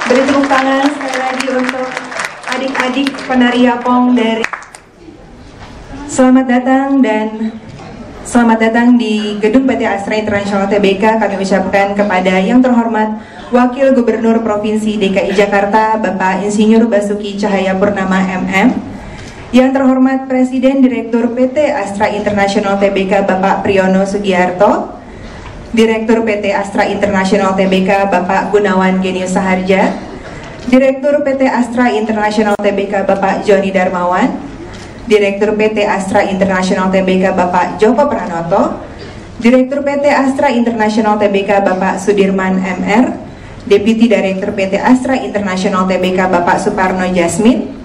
Beri tepuk tangan sekali lagi untuk adik-adik penari Yapong dari. Selamat datang di gedung PT Astra International Tbk. Kami ucapkan kepada yang terhormat Wakil Gubernur Provinsi DKI Jakarta Bapak Insinyur Basuki Cahayapurnama MM, yang terhormat Presiden Direktur PT Astra International Tbk Bapak Priyono Sugiharto, Direktur PT Astra International Tbk Bapak Gunawan Genius Saharja, Direktur PT Astra International Tbk Bapak Joni Darmawan, Direktur PT Astra International Tbk Bapak Joko Pranoto, Direktur PT Astra International Tbk Bapak Sudirman MR, Deputi Direktur PT Astra International Tbk Bapak Suparno Jasmin,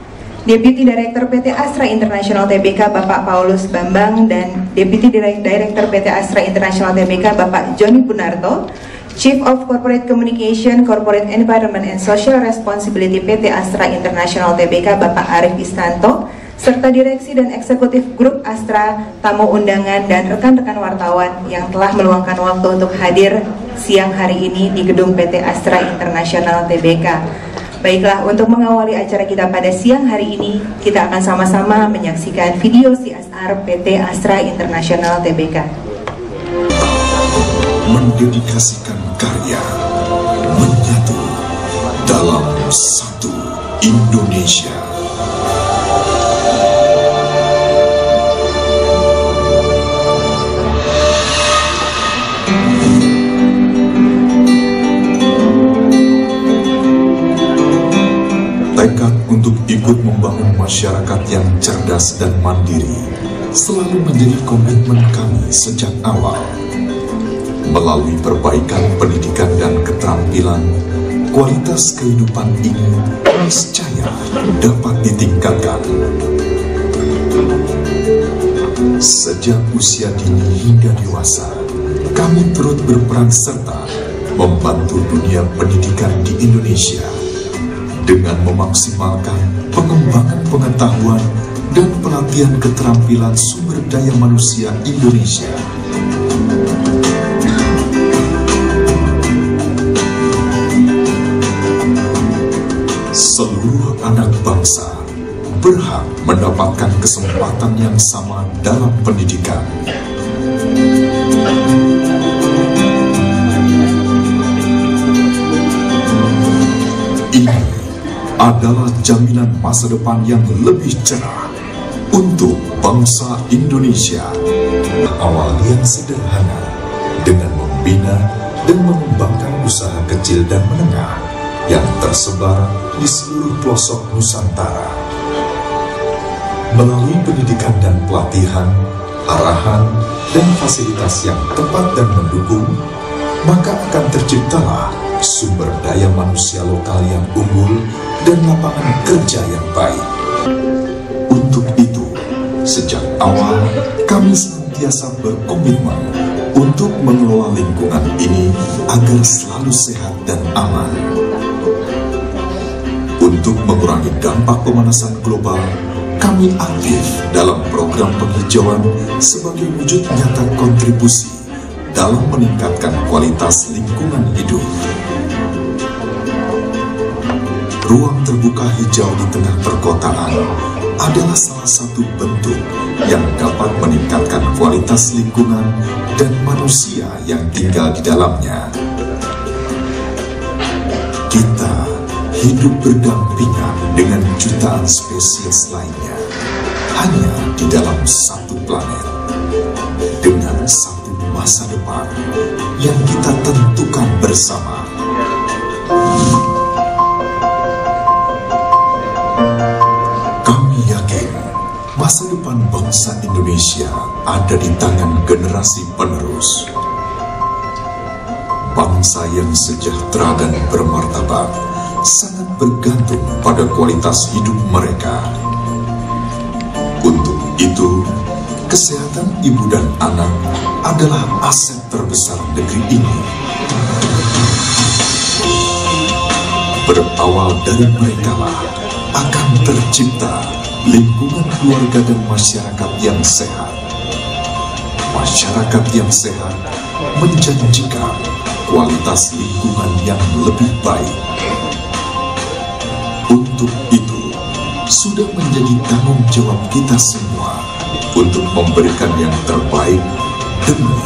Deputi Direktur PT Astra International Tbk Bapak Paulus Bambang, dan Deputi Direktur PT Astra International Tbk Bapak Joni Punarto, Chief of Corporate Communication, Corporate Environment and Social Responsibility PT Astra International Tbk Bapak Arif Istanto, serta Direksi dan Eksekutif Grup Astra, tamu undangan, dan rekan-rekan wartawan yang telah meluangkan waktu untuk hadir siang hari ini di gedung PT Astra International Tbk. Baiklah, untuk mengawali acara kita pada siang hari ini, kita akan sama-sama menyaksikan video CSR PT Astra International Tbk. Mendedikasikan karya, menyatu dalam satu Indonesia. Tekad untuk ikut membangun masyarakat yang cerdas dan mandiri selalu menjadi komitmen kami sejak awal. Melalui perbaikan pendidikan dan keterampilan, kualitas kehidupan ini niscaya dapat ditingkatkan. Sejak usia dini hingga dewasa, kami turut berperan serta membantu dunia pendidikan di Indonesia dengan memaksimalkan pengembangan pengetahuan dan pelatihan keterampilan sumber daya manusia Indonesia. Seluruh anak bangsa berhak mendapatkan kesempatan yang sama dalam pendidikan. Ini adalah jaminan masa depan yang lebih cerah untuk bangsa Indonesia. Awal yang sederhana dengan membina dan mengembangkan usaha kecil dan menengah yang tersebar di seluruh pelosok Nusantara. Melalui pendidikan dan pelatihan, arahan, dan fasilitas yang tepat dan mendukung, maka akan terciptalah sumber daya manusia lokal yang unggul dan lapangan kerja yang baik. Untuk itu, sejak awal kami senantiasa senantiasa berkomitmen untuk mengelola lingkungan ini agar selalu sehat dan aman. Untuk mengurangi dampak pemanasan global, kami aktif dalam program penghijauan sebagai wujud nyata kontribusi dalam meningkatkan kualitas lingkungan hidup. Ruang terbuka hijau di tengah perkotaan adalah salah satu bentuk yang dapat meningkatkan kualitas lingkungan dan manusia yang tinggal di dalamnya. Kita hidup berdampingan dengan jutaan spesies lainnya, hanya di dalam satu planet, dengan satu masa depan yang kita tentukan bersama. Kami yakin masa depan bangsa Indonesia ada di tangan generasi penerus. Bangsa yang sejahtera dan bermartabat sangat bergantung pada kualitas hidup mereka. Untuk itu, kesehatan ibu dan anak adalah aset terbesar negeri ini. Berawal dari merekalah akan tercipta lingkungan keluarga dan masyarakat yang sehat. Masyarakat yang sehat menjanjikan kualitas lingkungan yang lebih baik. Untuk itu, sudah menjadi tanggung jawab kita semua untuk memberikan yang terbaik demi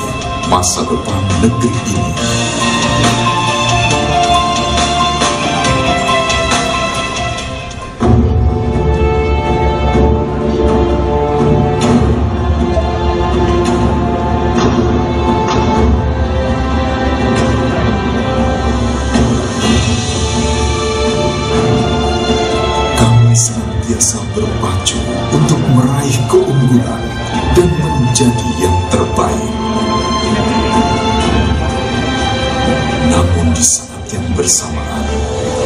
masa depan negeri ini. Senantiasa berpacu untuk meraih keunggulan dan menjadi yang terbaik. Namun di saat yang bersamaan,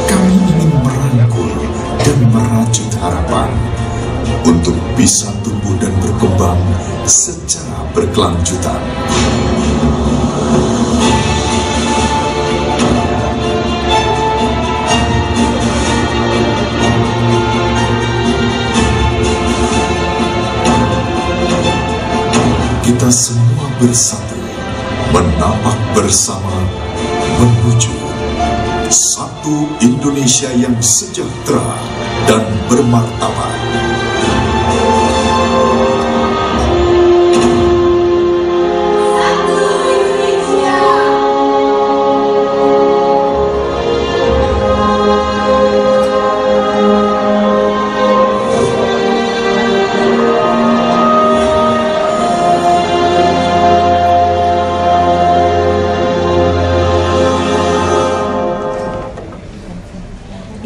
kami ingin merangkul dan merajut harapan untuk bisa tumbuh dan berkembang secara berkelanjutan. Kita semua bersatu, menapak bersama menuju satu Indonesia yang sejahtera dan bermartabat.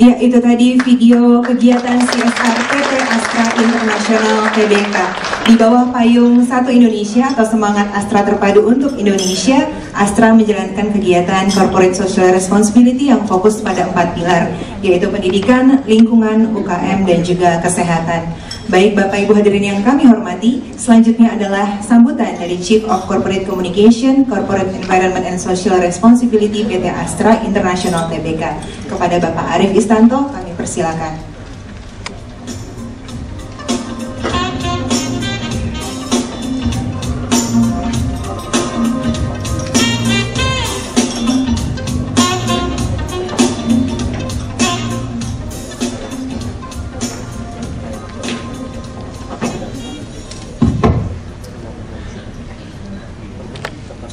Ya, itu tadi video kegiatan CSR PT Astra International Tbk. Di bawah payung Satu Indonesia atau Semangat Astra Terpadu untuk Indonesia, Astra menjalankan kegiatan Corporate Social Responsibility yang fokus pada 4 pilar, yaitu pendidikan, lingkungan, UKM, dan juga kesehatan. Baik Bapak Ibu hadirin yang kami hormati, selanjutnya adalah sambutan dari Chief of Corporate Communication, Corporate Environment and Social Responsibility PT Astra International Tbk. Kepada Bapak Arif Istanto, kami persilakan.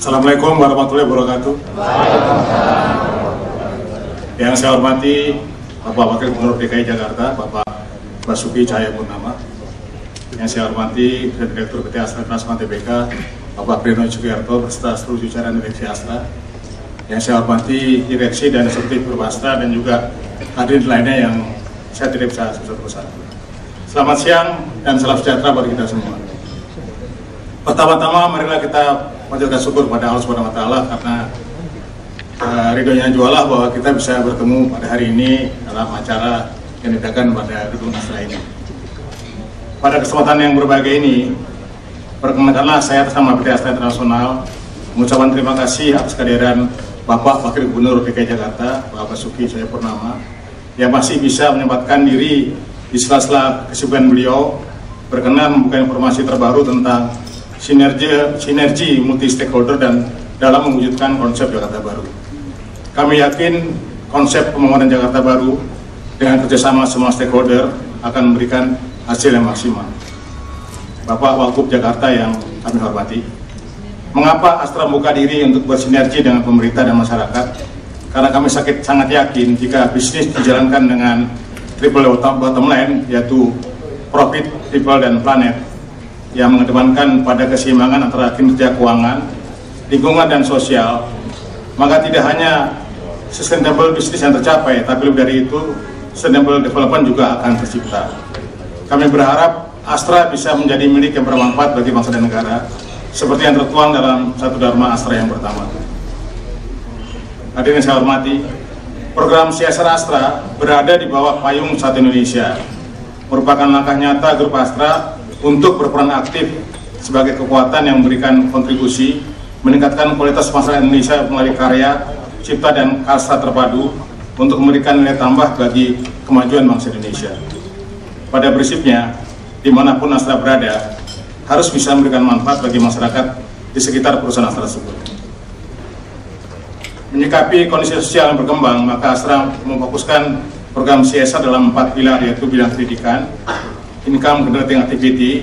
Assalamualaikum warahmatullahi wabarakatuh. Yang saya hormati Bapak Wakil Gubernur DKI Jakarta, Bapak Basuki Cahayapurnama. Yang saya hormati Direktur PT Astra International Tbk, Bapak Breno Sugiarto beserta seluruh jajaran Direksi Astra. Yang saya hormati Direksi dan Eksekutif Grup Astra dan juga hadirin lainnya yang saya tidak bisa sebut-sebut. Selamat siang dan salam sejahtera bagi kita semua. Pertama-tama marilah kita mengucapkan syukur pada Allah Subhanahu wa Ta'ala karena ridhonya jualah bahwa kita bisa bertemu pada hari ini dalam acara yang diadakan pada gedung Astra ini. Pada kesempatan yang berbahagia ini, Perkenankanlah saya atas nama PT Astra Internasional mengucapkan terima kasih atas kehadiran Bapak Wakil Gubernur DKI Jakarta, Pak Basuki Cahayapurnama, yang masih bisa menyempatkan diri di sela-sela kesibukan beliau berkenan membuka informasi terbaru tentang sinergi multi stakeholder dan dalam mewujudkan konsep Jakarta Baru. Kami yakin konsep pembangunan Jakarta Baru dengan kerjasama semua stakeholder akan memberikan hasil yang maksimal. Bapak Wagub Jakarta yang kami hormati, mengapa Astra membuka diri untuk bersinergi dengan pemerintah dan masyarakat? Karena kami sangat yakin jika bisnis dijalankan dengan triple bottom line, yaitu profit, people, dan planet, yang mengedepankan pada keseimbangan antara kinerja keuangan, lingkungan, dan sosial, maka tidak hanya sustainable bisnis yang tercapai, tapi lebih dari itu, sustainable development juga akan tercipta. Kami berharap Astra bisa menjadi milik yang bermanfaat bagi bangsa dan negara, seperti yang tertuang dalam satu Dharma Astra yang pertama. Hadirin saya hormati, program CSR Astra berada di bawah payung Satu Indonesia, merupakan langkah nyata grup Astra untuk berperan aktif sebagai kekuatan yang memberikan kontribusi, meningkatkan kualitas masyarakat Indonesia melalui karya, cipta, dan karsa terpadu untuk memberikan nilai tambah bagi kemajuan bangsa Indonesia. Pada prinsipnya, dimanapun Astra berada, harus bisa memberikan manfaat bagi masyarakat di sekitar perusahaan Astra tersebut. Menyikapi kondisi sosial yang berkembang, maka Astra memfokuskan program CSR dalam 4 pilar, yaitu bidang pendidikan, income generating activity,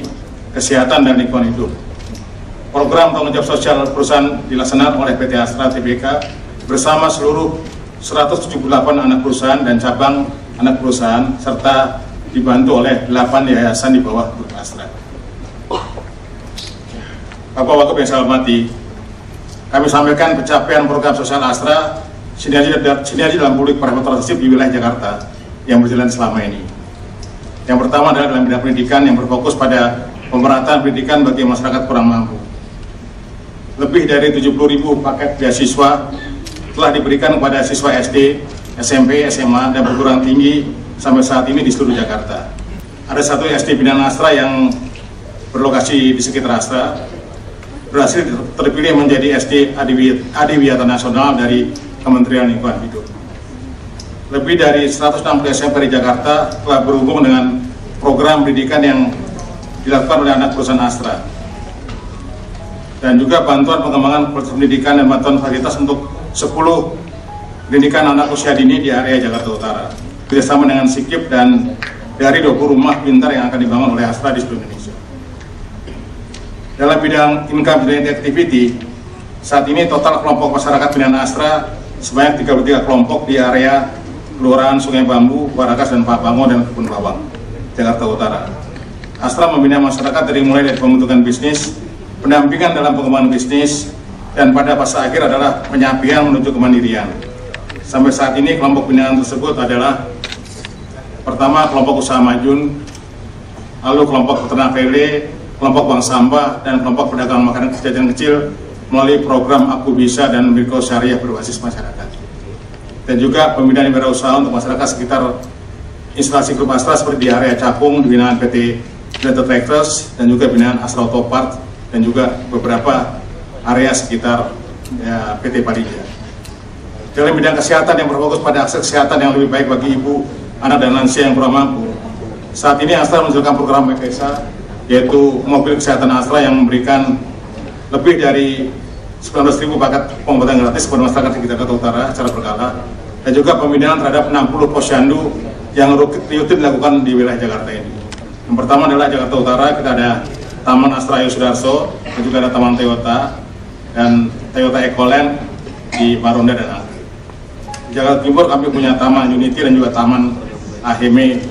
kesehatan, dan lingkungan hidup. Program tanggung jawab sosial perusahaan dilaksanakan oleh PT Astra Tbk bersama seluruh 178 anak perusahaan dan cabang anak perusahaan, serta dibantu oleh 8 yayasan di bawah grup Astra. Bapak Wagub yang saya hormati, kami sampaikan pencapaian program sosial Astra sinergi dalam public private partnership di wilayah Jakarta yang berjalan selama ini. Yang pertama adalah dalam bidang pendidikan yang berfokus pada pemerataan pendidikan bagi masyarakat kurang mampu. Lebih dari 70.000 paket beasiswa telah diberikan kepada siswa SD, SMP, SMA, dan perguruan tinggi sampai saat ini di seluruh Jakarta. Ada satu SD binaan Astra yang berlokasi di sekitar Astra, berhasil terpilih menjadi SD Adiwiyata Nasional dari Kementerian Lingkungan Hidup. Lebih dari 160 SMP di Jakarta telah berhubung dengan program pendidikan yang dilakukan oleh anak perusahaan Astra. Dan juga bantuan pengembangan pendidikan dan bantuan fasilitas untuk 10 pendidikan anak usia dini di area Jakarta Utara, bersama dengan SIKIP dan dari 20 rumah pintar yang akan dibangun oleh Astra di seluruh Indonesia. Dalam bidang income generating activity, saat ini total kelompok masyarakat binaan Astra sebanyak 33 kelompok di area Kelurahan Sungai Bambu, Warakas, dan Pabango, dan Kebun Bawang, Jakarta Utara. Astra membina masyarakat mulai dari pembentukan bisnis, pendampingan dalam pengembangan bisnis, dan pada fase akhir adalah penyampaian menuju kemandirian. Sampai saat ini kelompok binaan tersebut adalah pertama kelompok usaha Majun, lalu kelompok peternak lele, kelompok bank sampah, dan kelompok pedagang makanan jajan kecil melalui program Aku Bisa dan Mikro Syariah berbasis masyarakat. Dan juga pembinaan wirausaha untuk masyarakat sekitar instalasi grup Astra seperti di area Cakung, di binaan PT Delta Tractors, dan juga binaan Astra Autopart, dan juga beberapa area sekitar PT Parija. Dalam bidang kesehatan yang berfokus pada akses kesehatan yang lebih baik bagi ibu, anak, dan lansia yang kurang mampu, saat ini Astra menjalankan program MPESA, yaitu mobil kesehatan Astra yang memberikan lebih dari 19.000 paket pengobatan gratis kepada masyarakat di Jakarta Utara secara berkala, dan juga pembinaan terhadap 60 posyandu yang rutin dilakukan di wilayah Jakarta ini. Yang pertama adalah Jakarta Utara, kita ada Taman Astra Ayu Sudarso, dan juga ada Taman Toyota dan Toyota Ecoland di Marunda dan Angke. Di Jakarta Timur kami punya Taman Unity dan juga Taman Aheme,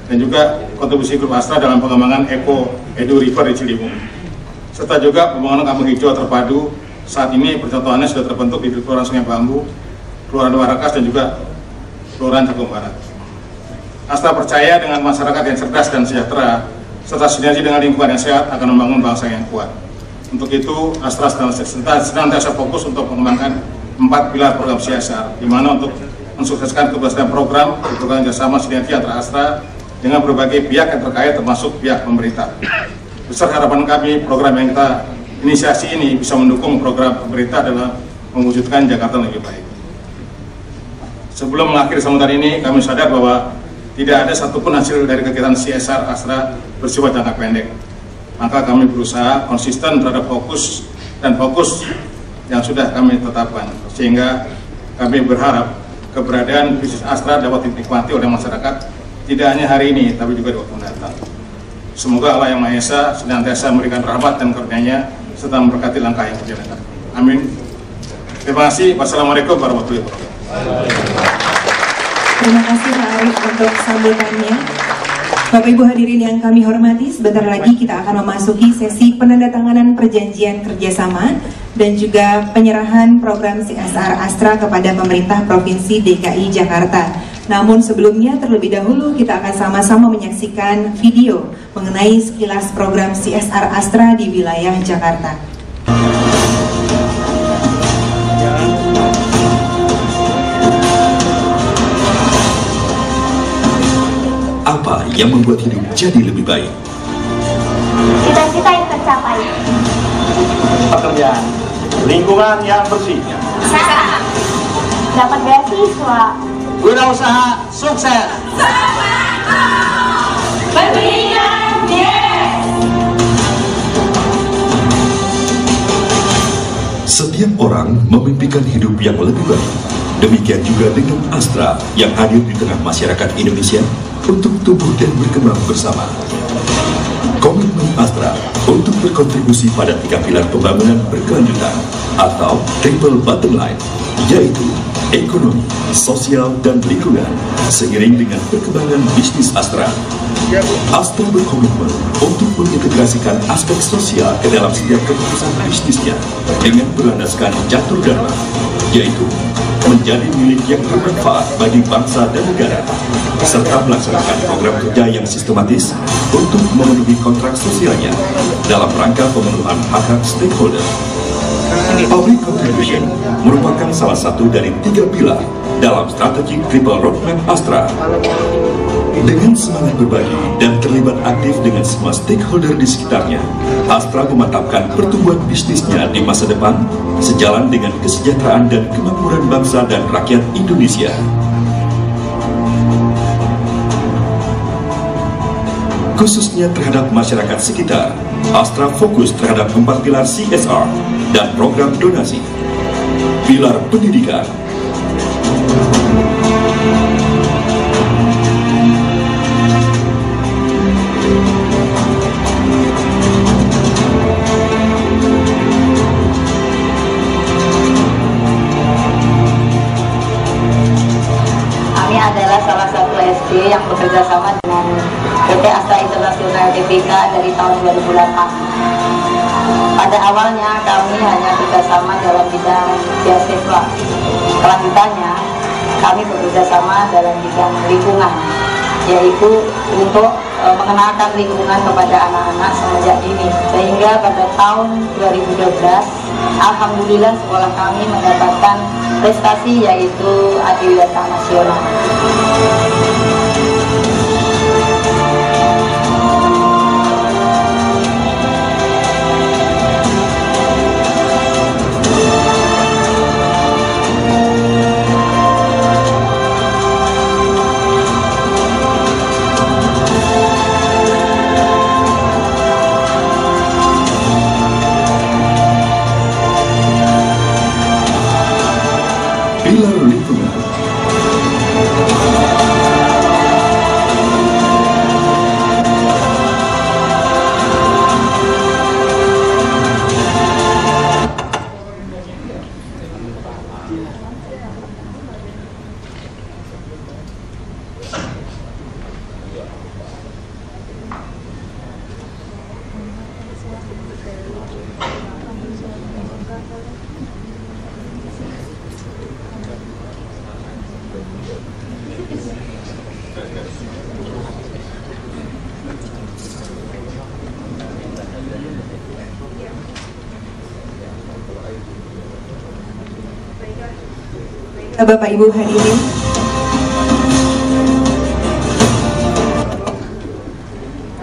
dan juga kontribusi grup Astra dalam pengembangan Edu River di Ciliwung, serta juga pembangunan kampung hijau terpadu. Saat ini percontohannya sudah terbentuk di Kelurahan Sungai Bambu, Kelurahan Warakas, dan juga Kelurahan Cakung Barat. Astra percaya dengan masyarakat yang cerdas dan sejahtera, serta sinergi dengan lingkungan yang sehat akan membangun bangsa yang kuat. Untuk itu, Astra senantiasa fokus untuk mengembangkan 4 pilar program CSR, di mana untuk mensukseskan keberhasilan program kerjasama sinergi antara Astra dengan berbagai pihak yang terkait, termasuk pihak pemerintah. besar harapan kami program yang kita inisiasi ini bisa mendukung program pemerintah dalam mewujudkan Jakarta lebih baik. Sebelum mengakhiri sambutan ini, kami sadar bahwa tidak ada satupun hasil dari kegiatan CSR Astra bersifat jangka pendek. Maka kami berusaha konsisten terhadap fokus yang sudah kami tetapkan, sehingga kami berharap keberadaan bisnis Astra dapat dinikmati oleh masyarakat tidak hanya hari ini, tapi juga di waktu mendatang. Semoga Allah Yang Maha Esa senantiasa memberikan rahmat dan karunia-Nya serta memberkati langkah yang berjalan. Amin. Terima kasih. Wassalamualaikum warahmatullahi wabarakatuh. Terima kasih Pak Arief untuk sambutannya. Bapak Ibu hadirin yang kami hormati, sebentar lagi kita akan memasuki sesi penandatanganan perjanjian kerjasama dan juga penyerahan program CSR Astra kepada pemerintah Provinsi DKI Jakarta. Namun sebelumnya terlebih dahulu kita akan sama-sama menyaksikan video mengenai sekilas program CSR Astra di wilayah Jakarta. Apa yang membuat hidup jadi lebih baik? Cita-cita yang tercapai. Pekerjaan, lingkungan yang bersih, Usaha. Dapat beasiswa. wirausaha sukses. Pendidikan, yes. Setiap orang memimpikan hidup yang lebih baik. Demikian juga dengan Astra yang hadir di tengah masyarakat Indonesia untuk tumbuh dan berkembang bersama. Komitmen Astra untuk berkontribusi pada 3 pilar pembangunan berkelanjutan atau triple bottom line, yaitu ekonomi, sosial, dan lingkungan. Seiring dengan perkembangan bisnis Astra, Astra berkomitmen untuk mengintegrasikan aspek sosial ke dalam setiap keputusan bisnisnya dengan berlandaskan catur dharma, yaitu menjadi milik yang bermanfaat bagi bangsa dan negara, serta melaksanakan program kerja yang sistematis untuk memenuhi kontrak sosialnya dalam rangka pemenuhan hak-hak stakeholder. Public contribution merupakan salah satu dari 3 pilar dalam strategi Triple Roadmap Astra. Dengan semangat berbagi dan terlibat aktif dengan semua stakeholder di sekitarnya, Astra memantapkan pertumbuhan bisnisnya di masa depan sejalan dengan kesejahteraan dan kemakmuran bangsa dan rakyat Indonesia. Khususnya terhadap masyarakat sekitar, Astra fokus terhadap 4 pilar CSR dan program donasi. Pilar pendidikan, Adalah salah satu SD yang bekerja sama dengan PT Astra Internasional Tbk dari tahun 2008. Pada awalnya kami hanya bekerjasama dalam bidang beasiswa. Kelanjutannya kami bekerjasama dalam bidang lingkungan, yaitu untuk mengenalkan lingkungan kepada anak-anak semenjak dini. Sehingga pada tahun 2012, alhamdulillah sekolah kami mendapatkan prestasi yaitu Adiwiyata Nasional. pilar lingkungan. Bapak Ibu hadirin,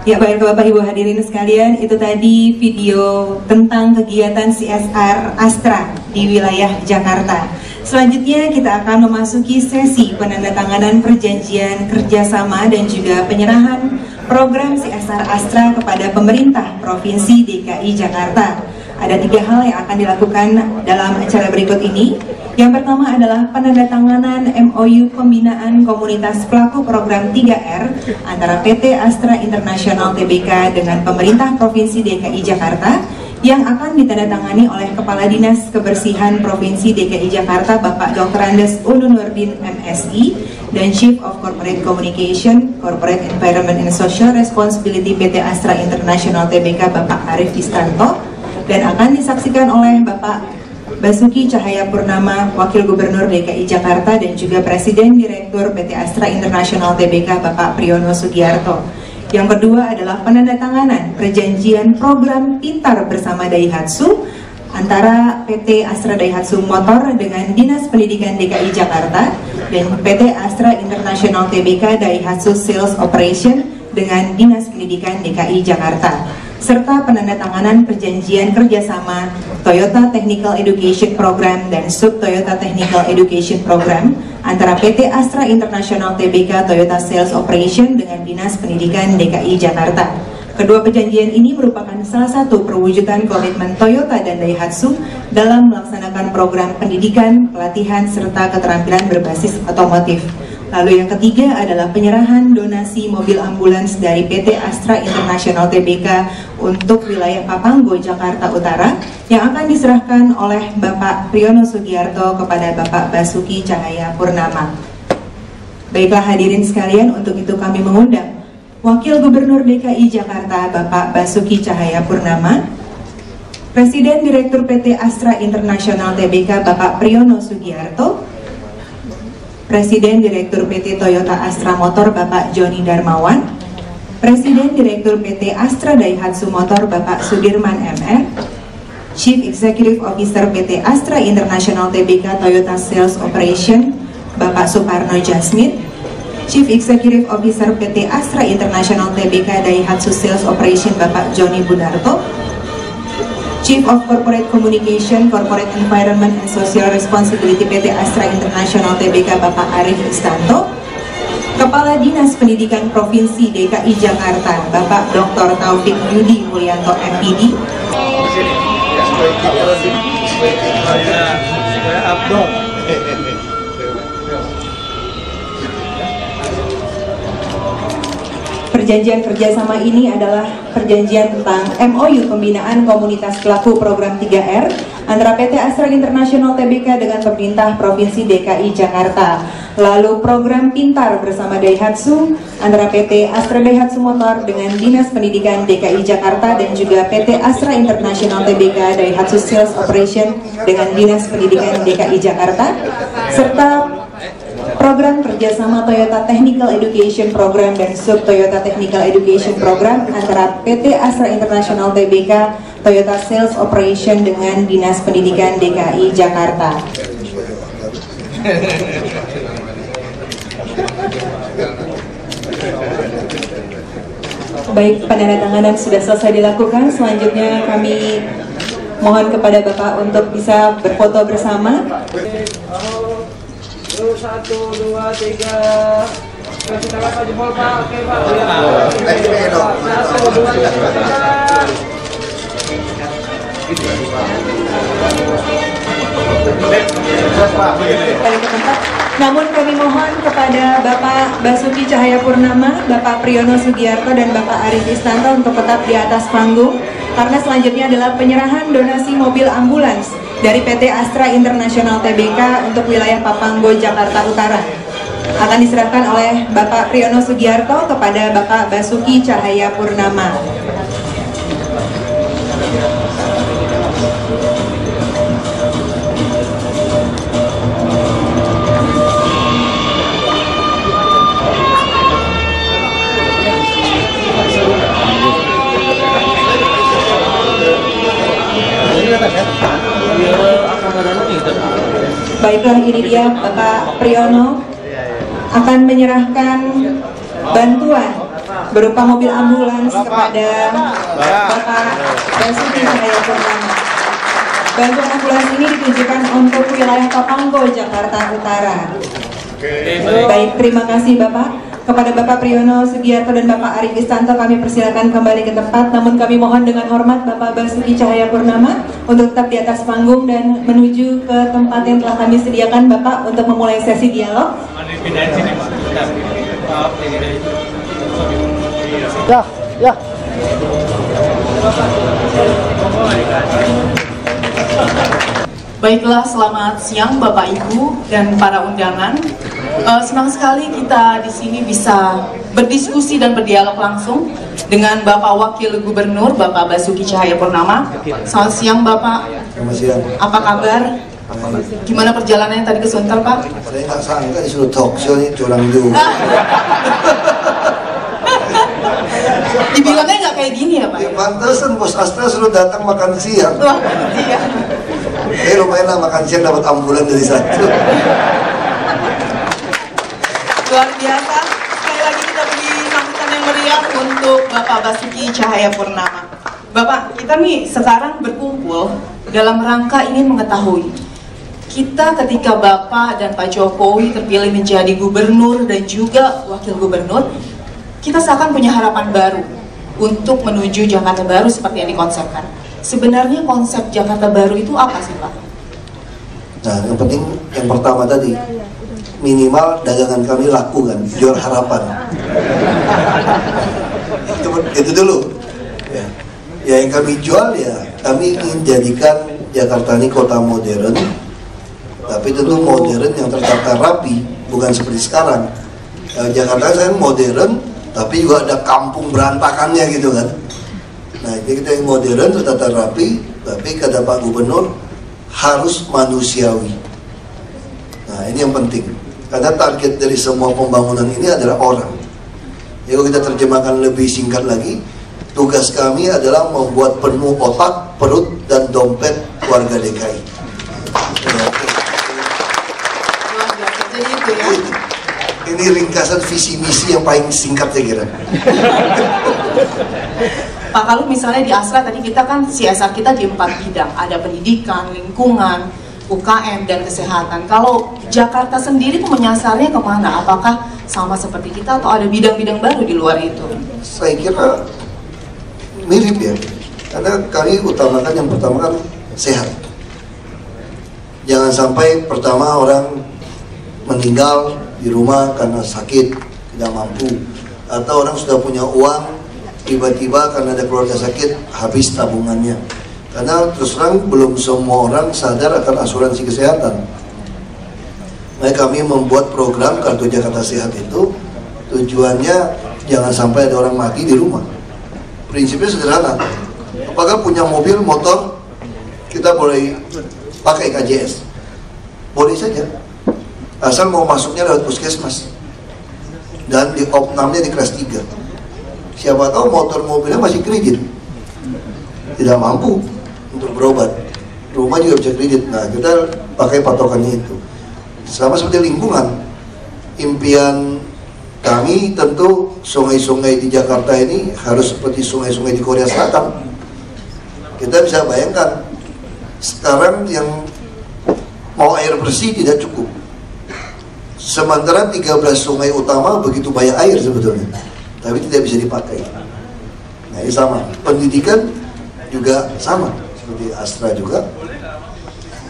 Ya, baik Bapak Ibu hadirin sekalian, itu tadi video tentang kegiatan CSR Astra di wilayah Jakarta. Selanjutnya kita akan memasuki sesi penandatanganan perjanjian kerjasama dan juga penyerahan program CSR Astra kepada pemerintah Provinsi DKI Jakarta. Ada 3 hal yang akan dilakukan dalam acara berikut ini. Yang pertama adalah penandatanganan MOU pembinaan komunitas pelaku program 3R antara PT Astra International Tbk dengan pemerintah Provinsi DKI Jakarta yang akan ditandatangani oleh Kepala Dinas Kebersihan Provinsi DKI Jakarta Bapak Dr. Andes Ulunurdin MSI dan Chief of Corporate Communication, Corporate Environment and Social Responsibility PT Astra International Tbk Bapak Arif Istanto, dan akan disaksikan oleh Bapak Basuki Cahayapurnama, Wakil Gubernur DKI Jakarta dan juga Presiden Direktur PT Astra International Tbk Bapak Priyono Sugiarto. Yang kedua adalah penandatanganan perjanjian program Pintar bersama Daihatsu antara PT Astra Daihatsu Motor dengan Dinas Pendidikan DKI Jakarta dan PT Astra International Tbk Daihatsu Sales Operation dengan Dinas Pendidikan DKI Jakarta, serta penandatanganan perjanjian kerjasama Toyota Technical Education Program dan Sub Toyota Technical Education Program antara PT Astra International Tbk Toyota Sales Operation dengan Dinas Pendidikan DKI Jakarta. Kedua perjanjian ini merupakan salah satu perwujudan komitmen Toyota dan Daihatsu dalam melaksanakan program pendidikan, pelatihan, serta keterampilan berbasis otomotif. Lalu yang ketiga adalah penyerahan donasi mobil ambulans dari PT Astra International Tbk untuk wilayah Papanggo, Jakarta Utara yang akan diserahkan oleh Bapak Priyono Sugiarto kepada Bapak Basuki Cahayapurnama. Baiklah hadirin sekalian, untuk itu kami mengundang Wakil Gubernur DKI Jakarta Bapak Basuki Cahayapurnama, Presiden Direktur PT Astra International Tbk Bapak Priyono Sugiarto, Presiden Direktur PT Toyota Astra Motor Bapak Joni Darmawan, Presiden Direktur PT Astra Daihatsu Motor Bapak Sudirman MR, Chief Executive Officer PT Astra International Tbk Toyota Sales Operation Bapak Suparno Jasmine, Chief Executive Officer PT Astra International Tbk Daihatsu Sales Operation Bapak Joni Budarto, Chief of Corporate Communication, Corporate Environment and Social Responsibility PT Astra International Tbk Bapak Arif Istanto, Kepala Dinas Pendidikan Provinsi DKI Jakarta Bapak Dr. Taufik Yudi Mulyanto MPD, Perjanjian kerjasama ini adalah perjanjian tentang MOU pembinaan komunitas pelaku program 3R antara PT Astra International Tbk dengan pemerintah Provinsi DKI Jakarta. Lalu program Pintar bersama Daihatsu antara PT Astra Daihatsu Motor dengan Dinas Pendidikan DKI Jakarta dan juga PT Astra International Tbk Daihatsu Sales Operation dengan Dinas Pendidikan DKI Jakarta, serta program kerjasama Toyota Technical Education Program dan Sub Toyota Technical Education Program antara PT Astra International Tbk Toyota Sales Operation dengan Dinas Pendidikan DKI Jakarta. Baik, penandatanganan sudah selesai dilakukan. Selanjutnya kami mohon kepada Bapak untuk bisa berfoto bersama. 1, 2, 3. Kasih tangan Pak jempol Pak. Oke Pak. 1, 2, 3. Namun kami mohon kepada Bapak Basuki Cahayapurnama, Bapak Priyono Sugiarto dan Bapak Arif Istanto untuk tetap di atas panggung, karena selanjutnya adalah penyerahan donasi mobil ambulans dari PT Astra International Tbk untuk wilayah Papanggo, Jakarta Utara. Akan diserahkan oleh Bapak Priyono Sugiarto kepada Bapak Basuki Cahayapurnama. Baiklah, ini dia Bapak Priyono akan menyerahkan bantuan berupa mobil ambulans kepada Bapak Basuki Cahayapurnama. Bantuan ambulans ini ditujukan untuk wilayah Papanggo, Jakarta Utara. Baik, terima kasih Bapak. Kepada Bapak Priyono Sugiarto dan Bapak Arif Istanto kami persilakan kembali ke tempat. Namun kami mohon dengan hormat Bapak Basuki Cahayapurnama untuk tetap di atas panggung dan menuju ke tempat yang telah kami sediakan Bapak untuk memulai sesi dialog. Ya. Baiklah, selamat siang Bapak Ibu dan para undangan. Senang sekali kita di sini bisa berdiskusi dan berdialog langsung dengan Bapak Wakil Gubernur Bapak Basuki Cahayapurnama. Selamat siang Bapak. Selamat siang. Apa kabar? Gimana perjalanannya tadi ke Sunter Pak? Saya nggak sangka disuruh talk show ini curang juga. Dibilangnya nggak kayak gini ya Pak? Ya, pantesan Bos Astra suruh datang makan siang. Wah, iya. Lumayan lah makan siang dapat ambulan dari satu. Luar biasa. Sekali lagi kita beri sambutan yang meriah untuk Bapak Basuki Cahayapurnama. Bapak, kita nih sekarang berkumpul dalam rangka ingin mengetahui kita ketika Bapak dan Pak Jokowi terpilih menjadi gubernur dan juga wakil gubernur, kita seakan punya harapan baru untuk menuju Jakarta baru seperti yang dikonsepkan. Sebenarnya konsep Jakarta baru itu apa sih Pak? Nah, yang penting yang pertama tadi, minimal dagangan kami laku kan, jual harapan. itu dulu. Ya, yang kami jual ya, kami ingin jadikan Jakarta ini kota modern, tapi tentu modern yang tertata rapi, bukan seperti sekarang. Jakarta kan modern, tapi juga ada kampung berantakannya gitu kan. Nah, ini kita yang modern, tertata rapi, tapi kata Pak Gubernur harus manusiawi. Nah, ini yang penting. Karena target dari semua pembangunan ini adalah orang. Jadi kalau kita terjemahkan lebih singkat lagi, tugas kami adalah membuat penuh otak, perut, dan dompet warga DKI. Jadi itu ya. Ini ringkasan visi misi yang paling singkat saya kira. Pak, kalau misalnya di Astra tadi kita kan CSR kita di 4 bidang, ada pendidikan, lingkungan, UKM, dan kesehatan. Kalau Jakarta sendiri tuh menyasarnya kemana? Apakah sama seperti kita atau ada bidang-bidang baru di luar itu? Saya kira mirip ya, karena kami utamakan yang pertama kan sehat. Jangan sampai pertama orang meninggal di rumah karena sakit, tidak mampu, atau orang sudah punya uang tiba-tiba karena ada keluarga sakit habis tabungannya. Karena terus terang belum semua orang sadar akan asuransi kesehatan. Nah, kami membuat program Kartu Jakarta Sehat itu tujuannya jangan sampai ada orang mati di rumah. Prinsipnya sederhana. Apakah punya mobil, motor, kita boleh pakai KJS? Boleh saja. Asal mau masuknya lewat puskesmas. Dan di opnamnya di kelas 3. Siapa tahu motor mobilnya masih kredit. Tidak mampu untuk berobat. Rumah juga bisa kredit. Nah, kita pakai patokannya itu. Sama seperti lingkungan. Impian kami tentu sungai-sungai di Jakarta ini harus seperti sungai-sungai di Korea Selatan. Kita bisa bayangkan sekarang yang mau air bersih tidak cukup. Sementara 13 sungai utama begitu banyak air sebetulnya, tapi tidak bisa dipakai. Nah, ini sama. Pendidikan juga sama seperti Astra juga.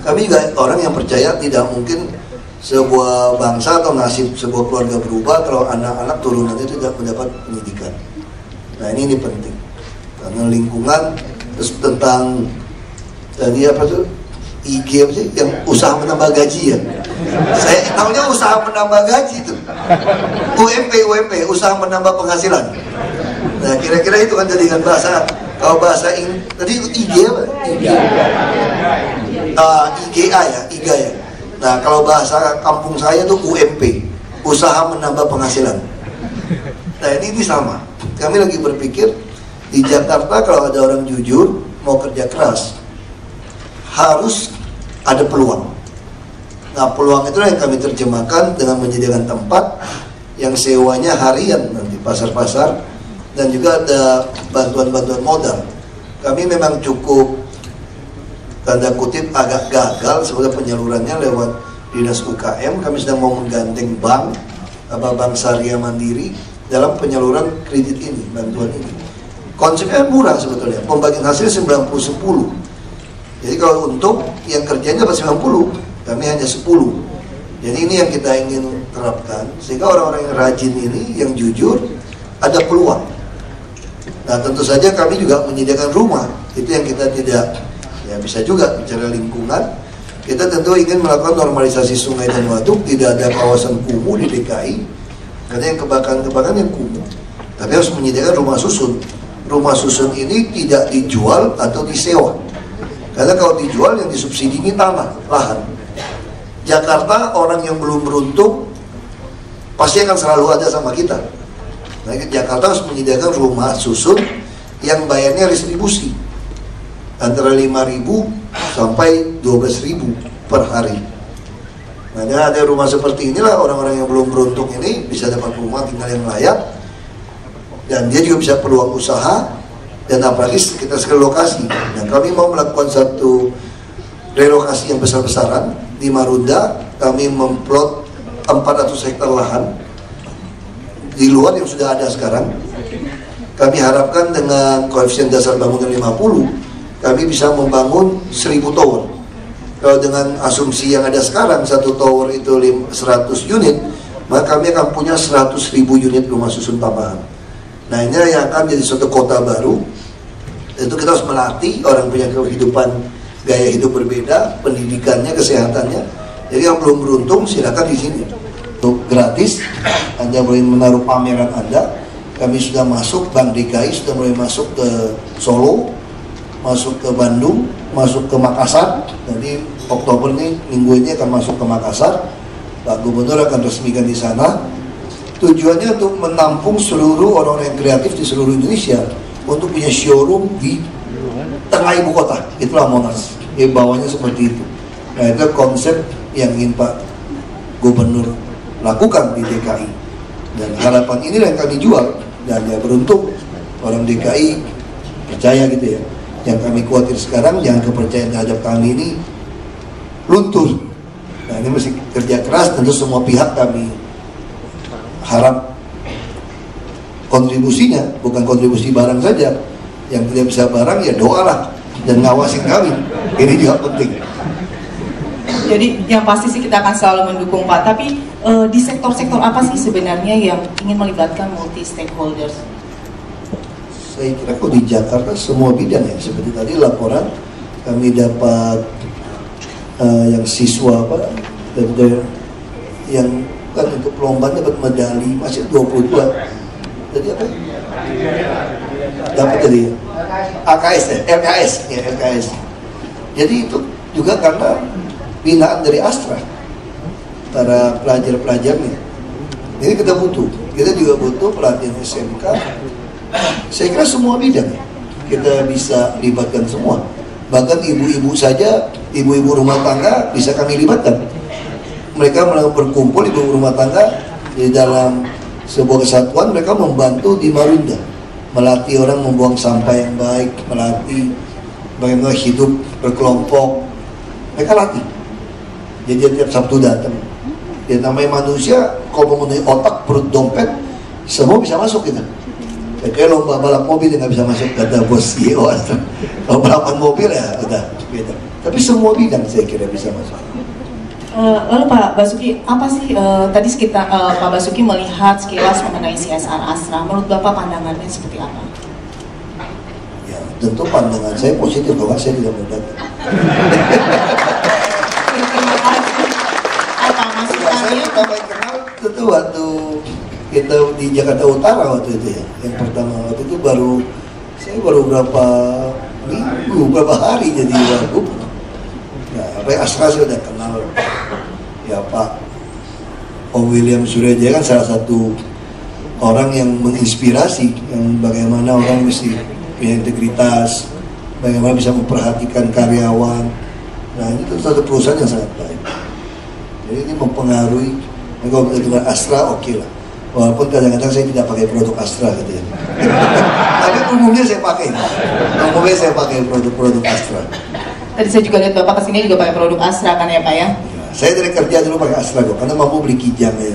Kami juga orang yang percaya tidak mungkin sebuah bangsa atau nasib sebuah keluarga berubah kalau anak-anak turunannya tidak mendapat pendidikan. Nah, ini penting. Karena lingkungan, terus tentang tadi apa tuh? IG apa sih? Yang usaha menambah gaji ya. Saya tahunya usaha menambah gaji itu. UMP, usaha menambah penghasilan. Nah, kira-kira itu kan jadikan bahasa. Kalau bahasa tadi IG apa? IGA ya, IGA ya. Nah, kalau bahasa kampung saya tuh UMP, usaha menambah penghasilan. Nah, ini sama. Kami lagi berpikir di Jakarta kalau ada orang jujur mau kerja keras harus ada peluang. Nah, peluang itu yang kami terjemahkan dengan menyediakan tempat yang sewanya harian nanti pasar-pasar dan juga ada bantuan-bantuan modal. Kami memang cukup tanda kutip agak gagal sebetulnya penyalurannya lewat Dinas UKM. Kami sedang mau menggandeng bank Syariah Mandiri dalam penyaluran kredit ini, bantuan ini. Konsepnya murah sebetulnya, pembagian hasil 90-10. Jadi kalau untuk yang kerjanya dapat 90, kami hanya 10. Jadi ini yang kita ingin terapkan, sehingga orang-orang yang rajin ini, yang jujur, ada peluang. Nah tentu saja kami juga menyediakan rumah, itu yang kita tidak, ya bisa juga bicara lingkungan. Kita tentu ingin melakukan normalisasi sungai dan waduk, tidak ada kawasan kumuh di DKI, karena yang kebakaran yang kumuh. Tapi harus menyediakan rumah susun. Rumah susun ini tidak dijual atau disewa, karena kalau dijual yang disubsidi ini tanah, lahan. Jakarta orang yang belum beruntung pasti akan selalu ada sama kita. Nah, Jakarta harus menyediakan rumah susun yang bayarnya distribusi antara 5.000 sampai 12.000 per hari. Nah, ada rumah seperti inilah orang-orang yang belum beruntung ini bisa dapat rumah tinggal yang layak, dan dia juga bisa peluang usaha, dan apalagi kita sekali lokasi. Dan kami mau melakukan satu relokasi yang besar-besaran di Marunda. Kami memplot 400 hektar lahan di luar yang sudah ada sekarang. Kami harapkan dengan koefisien dasar bangunan 50, kami bisa membangun 1000 tower. Kalau dengan asumsi yang ada sekarang, satu tower itu 100 unit, maka kami akan punya 100.000 unit rumah susun tambahan. Nah ini yang akan jadi suatu kota baru. Itu kita harus melatih orang punya kehidupan, gaya hidup berbeda, pendidikannya, kesehatannya. Jadi yang belum beruntung silakan di sini. Untuk gratis, Anda boleh menaruh pameran Anda. Kami sudah masuk, Bank DKI sudah mulai masuk ke Solo, masuk ke Bandung, masuk ke Makassar. Jadi Oktober ini, minggu ini akan masuk ke Makassar. Pak Gubernur akan resmikan di sana. Tujuannya untuk menampung seluruh orang-orang yang kreatif di seluruh Indonesia untuk punya showroom di tengah ibu kota. Itulah Monas. Bawahnya seperti itu. Nah itu konsep yang ingin Pak Gubernur lakukan di DKI. Dan harapan ini yang kami jual. Dan ya beruntung orang DKI percaya gitu ya. Yang kami khawatir sekarang, jangan kepercayaan terhadap kami ini luntur. Nah ini mesti kerja keras, tentu semua pihak kami harap kontribusinya, bukan kontribusi barang saja. Yang tidak bisa barang ya doalah dan ngawasin kami. Ini juga penting. Jadi yang pasti sih kita akan selalu mendukung Pak. Tapi di sektor-sektor apa sih sebenarnya yang ingin melibatkan multi stakeholders? Saya kira kok di Jakarta semua bidang ya. Seperti tadi laporan kami dapat yang siswa apa yang kan untuk perlombaan dapat medali masih 22. Jadi apa? Dapat tadi AKS ya, LKS. Jadi itu juga karena binaan dari Astra para pelajar-pelajarnya. Jadi kita juga butuh pelatihan SMK. Saya kira semua bidang kita bisa libatkan semua. Bahkan ibu-ibu saja, ibu-ibu rumah tangga bisa kami libatkan. Mereka berkumpul ibu rumah tangga di dalam sebuah kesatuan. Mereka membantu di Marunda, melatih orang membuang sampah yang baik, melatih bagaimana hidup berkelompok. Mereka latih. Jadi tiap Sabtu datang. Ya namanya manusia, kalau memenuhi otak, perut, dompet, semua bisa masuk kita. Ya, kayak lomba balap mobil yang nggak bisa masuk, kata bos CEO. Kalau balapan mobil ya udah beda. Tapi semua bidang saya kira bisa masuk. Lalu Pak Basuki, apa sih tadi kita Pak Basuki melihat sekilas mengenai CSR Astra? Menurut Bapak pandangannya seperti apa? Ya tentu pandangan saya positif bahwa saya tidak mudah. Saya pertama kenal tentu waktu kita di Jakarta Utara waktu itu ya. Yang pertama waktu itu saya baru berapa minggu, berapa hari jadi wagub. Ya, apa Astra saya udah kenal. Ya Pak Om William Suryaja kan salah satu orang yang menginspirasi, yang bagaimana orang mesti punya integritas, bagaimana bisa memperhatikan karyawan. Nah ini tentu satu perusahaan yang sangat baik. Jadi ini mempengaruhi. Kalau kita dengar Astra, oke lah. Walaupun kadang-kadang saya tidak pakai produk Astra gitu ya. Tapi umumnya saya pakai. Umumnya saya pakai produk-produk Astra. Tadi saya juga lihat Bapak kesini juga pakai produk Astra kan ya Pak ya? Saya dari kerja dulu pakai Astra kok, karena mampu beli kijang ya.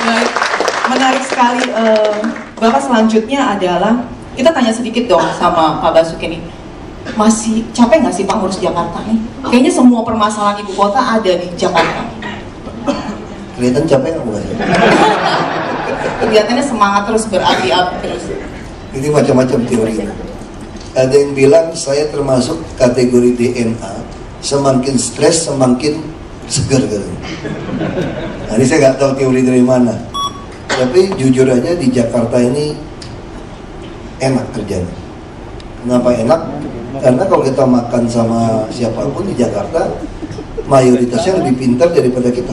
Baik, menarik sekali. Bapak selanjutnya adalah, kita tanya sedikit dong sama Pak Basuki nih. Masih capek nggak sih Pak ngurus Jakarta nih? Kayaknya semua permasalahan ibu kota ada di Jakarta. Kelihatan capek nggak bukan? Kelihatannya semangat terus, berapi-api terus. Ini macam-macam teori. Ada yang bilang saya termasuk kategori DNA, semakin stres semakin seger gitu. Nah, ini saya nggak tahu teori dari mana. Tapi jujur aja di Jakarta ini enak kerjanya. Kenapa enak? Karena kalau kita makan sama siapapun di Jakarta, mayoritasnya lebih pintar daripada kita.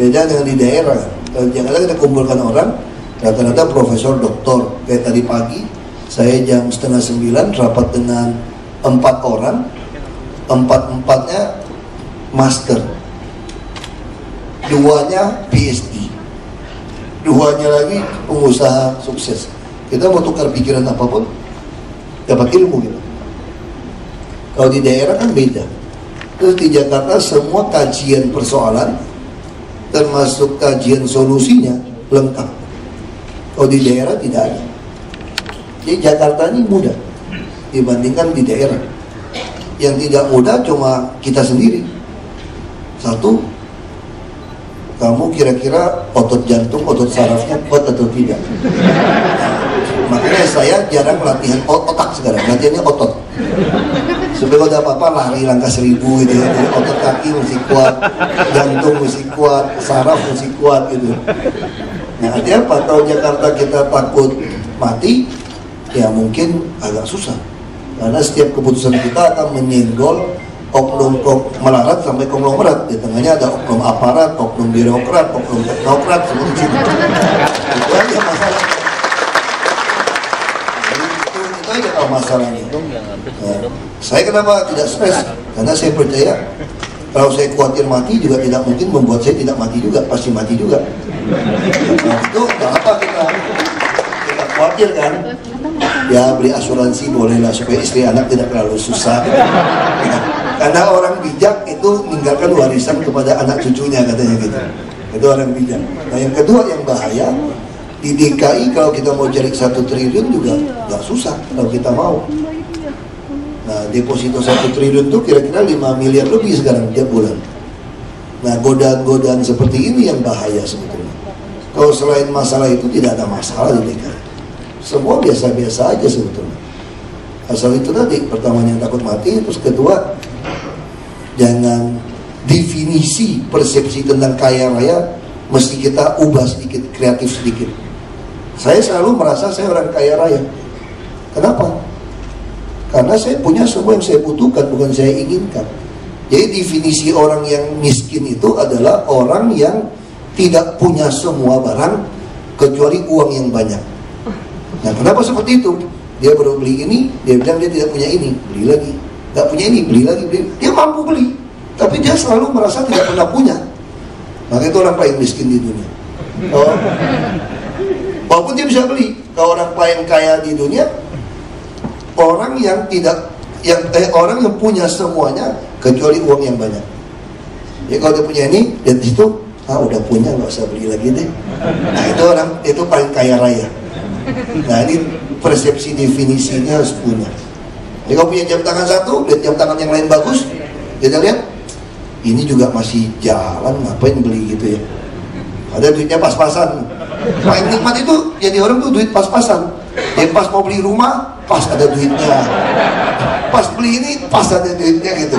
Beda dengan di daerah. Kalau Jakarta kita kumpulkan orang, rata-rata profesor, doktor. Kayak tadi pagi, saya jam 8:30 rapat dengan 4 orang, 4-4-nya master, 2-nya PhD, 2-nya lagi pengusaha sukses. Kita mau tukar pikiran apapun, dapat ilmu gitu. Kalau di daerah kan beda. Terus di Jakarta semua kajian persoalan termasuk kajian solusinya lengkap. Kalau di daerah tidak ada. Jadi Jakarta ini mudah dibandingkan di daerah. Yang tidak mudah cuma kita sendiri. Satu, kamu kira-kira otot jantung, otot sarafnya kuat atau tidak? Makanya saya jarang latihan otak sekarang, latihannya otot. Supaya kalau ada apa-apa lari langkah 1000 gitu ya. Jadi otot kaki mesti kuat, jantung mesti kuat, saraf mesti kuat gitu. Nah artinya apa? Kalau Jakarta kita takut mati, ya mungkin agak susah. Karena setiap keputusan kita akan menyenggol oknum melarat sampai konglomerat. Di tengahnya ada oknum aparat, oknum birokrat, oknum teknokrat, semua di situ. Itu aja masalah. Itu aja kalau masalahnya. Nah, saya kenapa tidak stres? Karena saya percaya kalau saya khawatir mati juga tidak mungkin membuat saya tidak mati juga, pasti mati juga. Nah, itu nggak apa kita khawatir kan? Ya beli asuransi bolehlah supaya istri anak tidak terlalu susah. Karena orang bijak itu meninggalkan warisan kepada anak cucunya katanya gitu. Itu orang bijak. Nah yang kedua yang bahaya di DKI kalau kita mau cari 1 triliun juga nggak susah kalau kita mau. Nah deposito 1 triliun itu kira-kira 5 miliar lebih sekarang tiap bulan. Nah godaan-godaan seperti ini yang bahaya sebetulnya. Kalau selain masalah itu tidak ada masalah di DKI. Semua biasa-biasa aja sebetulnya. Asal itu tadi, pertama yang takut mati, terus kedua jangan definisi persepsi tentang kaya raya mesti kita ubah sedikit, kreatif sedikit. Saya selalu merasa saya orang kaya raya. Kenapa? Karena saya punya semua yang saya butuhkan, bukan saya inginkan. Jadi definisi orang yang miskin itu adalah orang yang tidak punya semua barang kecuali uang yang banyak. Nah kenapa seperti itu? Dia baru beli ini, dia bilang dia tidak punya ini, beli lagi. Gak punya ini, beli lagi, beli. Dia mampu beli, tapi dia selalu merasa tidak pernah punya. Maka itu orang paling miskin di dunia. Walaupun dia bisa beli. Kalau orang paling kaya di dunia, orang yang tidak, orang yang punya semuanya kecuali uang yang banyak. Jadi kalau dia punya ini, dan di situ, udah punya, nggak usah beli lagi deh. Nah itu orang, itu paling kaya raya. Nah ini persepsi definisinya harus punya. Jadi kalau punya jam tangan satu, lihat jam tangan yang lain bagus, kita lihat ini juga masih jalan, ngapain beli gitu ya. Ada duitnya pas-pasan. Paling nikmat itu jadi orang tuh duit pas-pasan. Dia pas mau beli rumah, pas ada duitnya. Pas beli ini, pas ada duitnya gitu.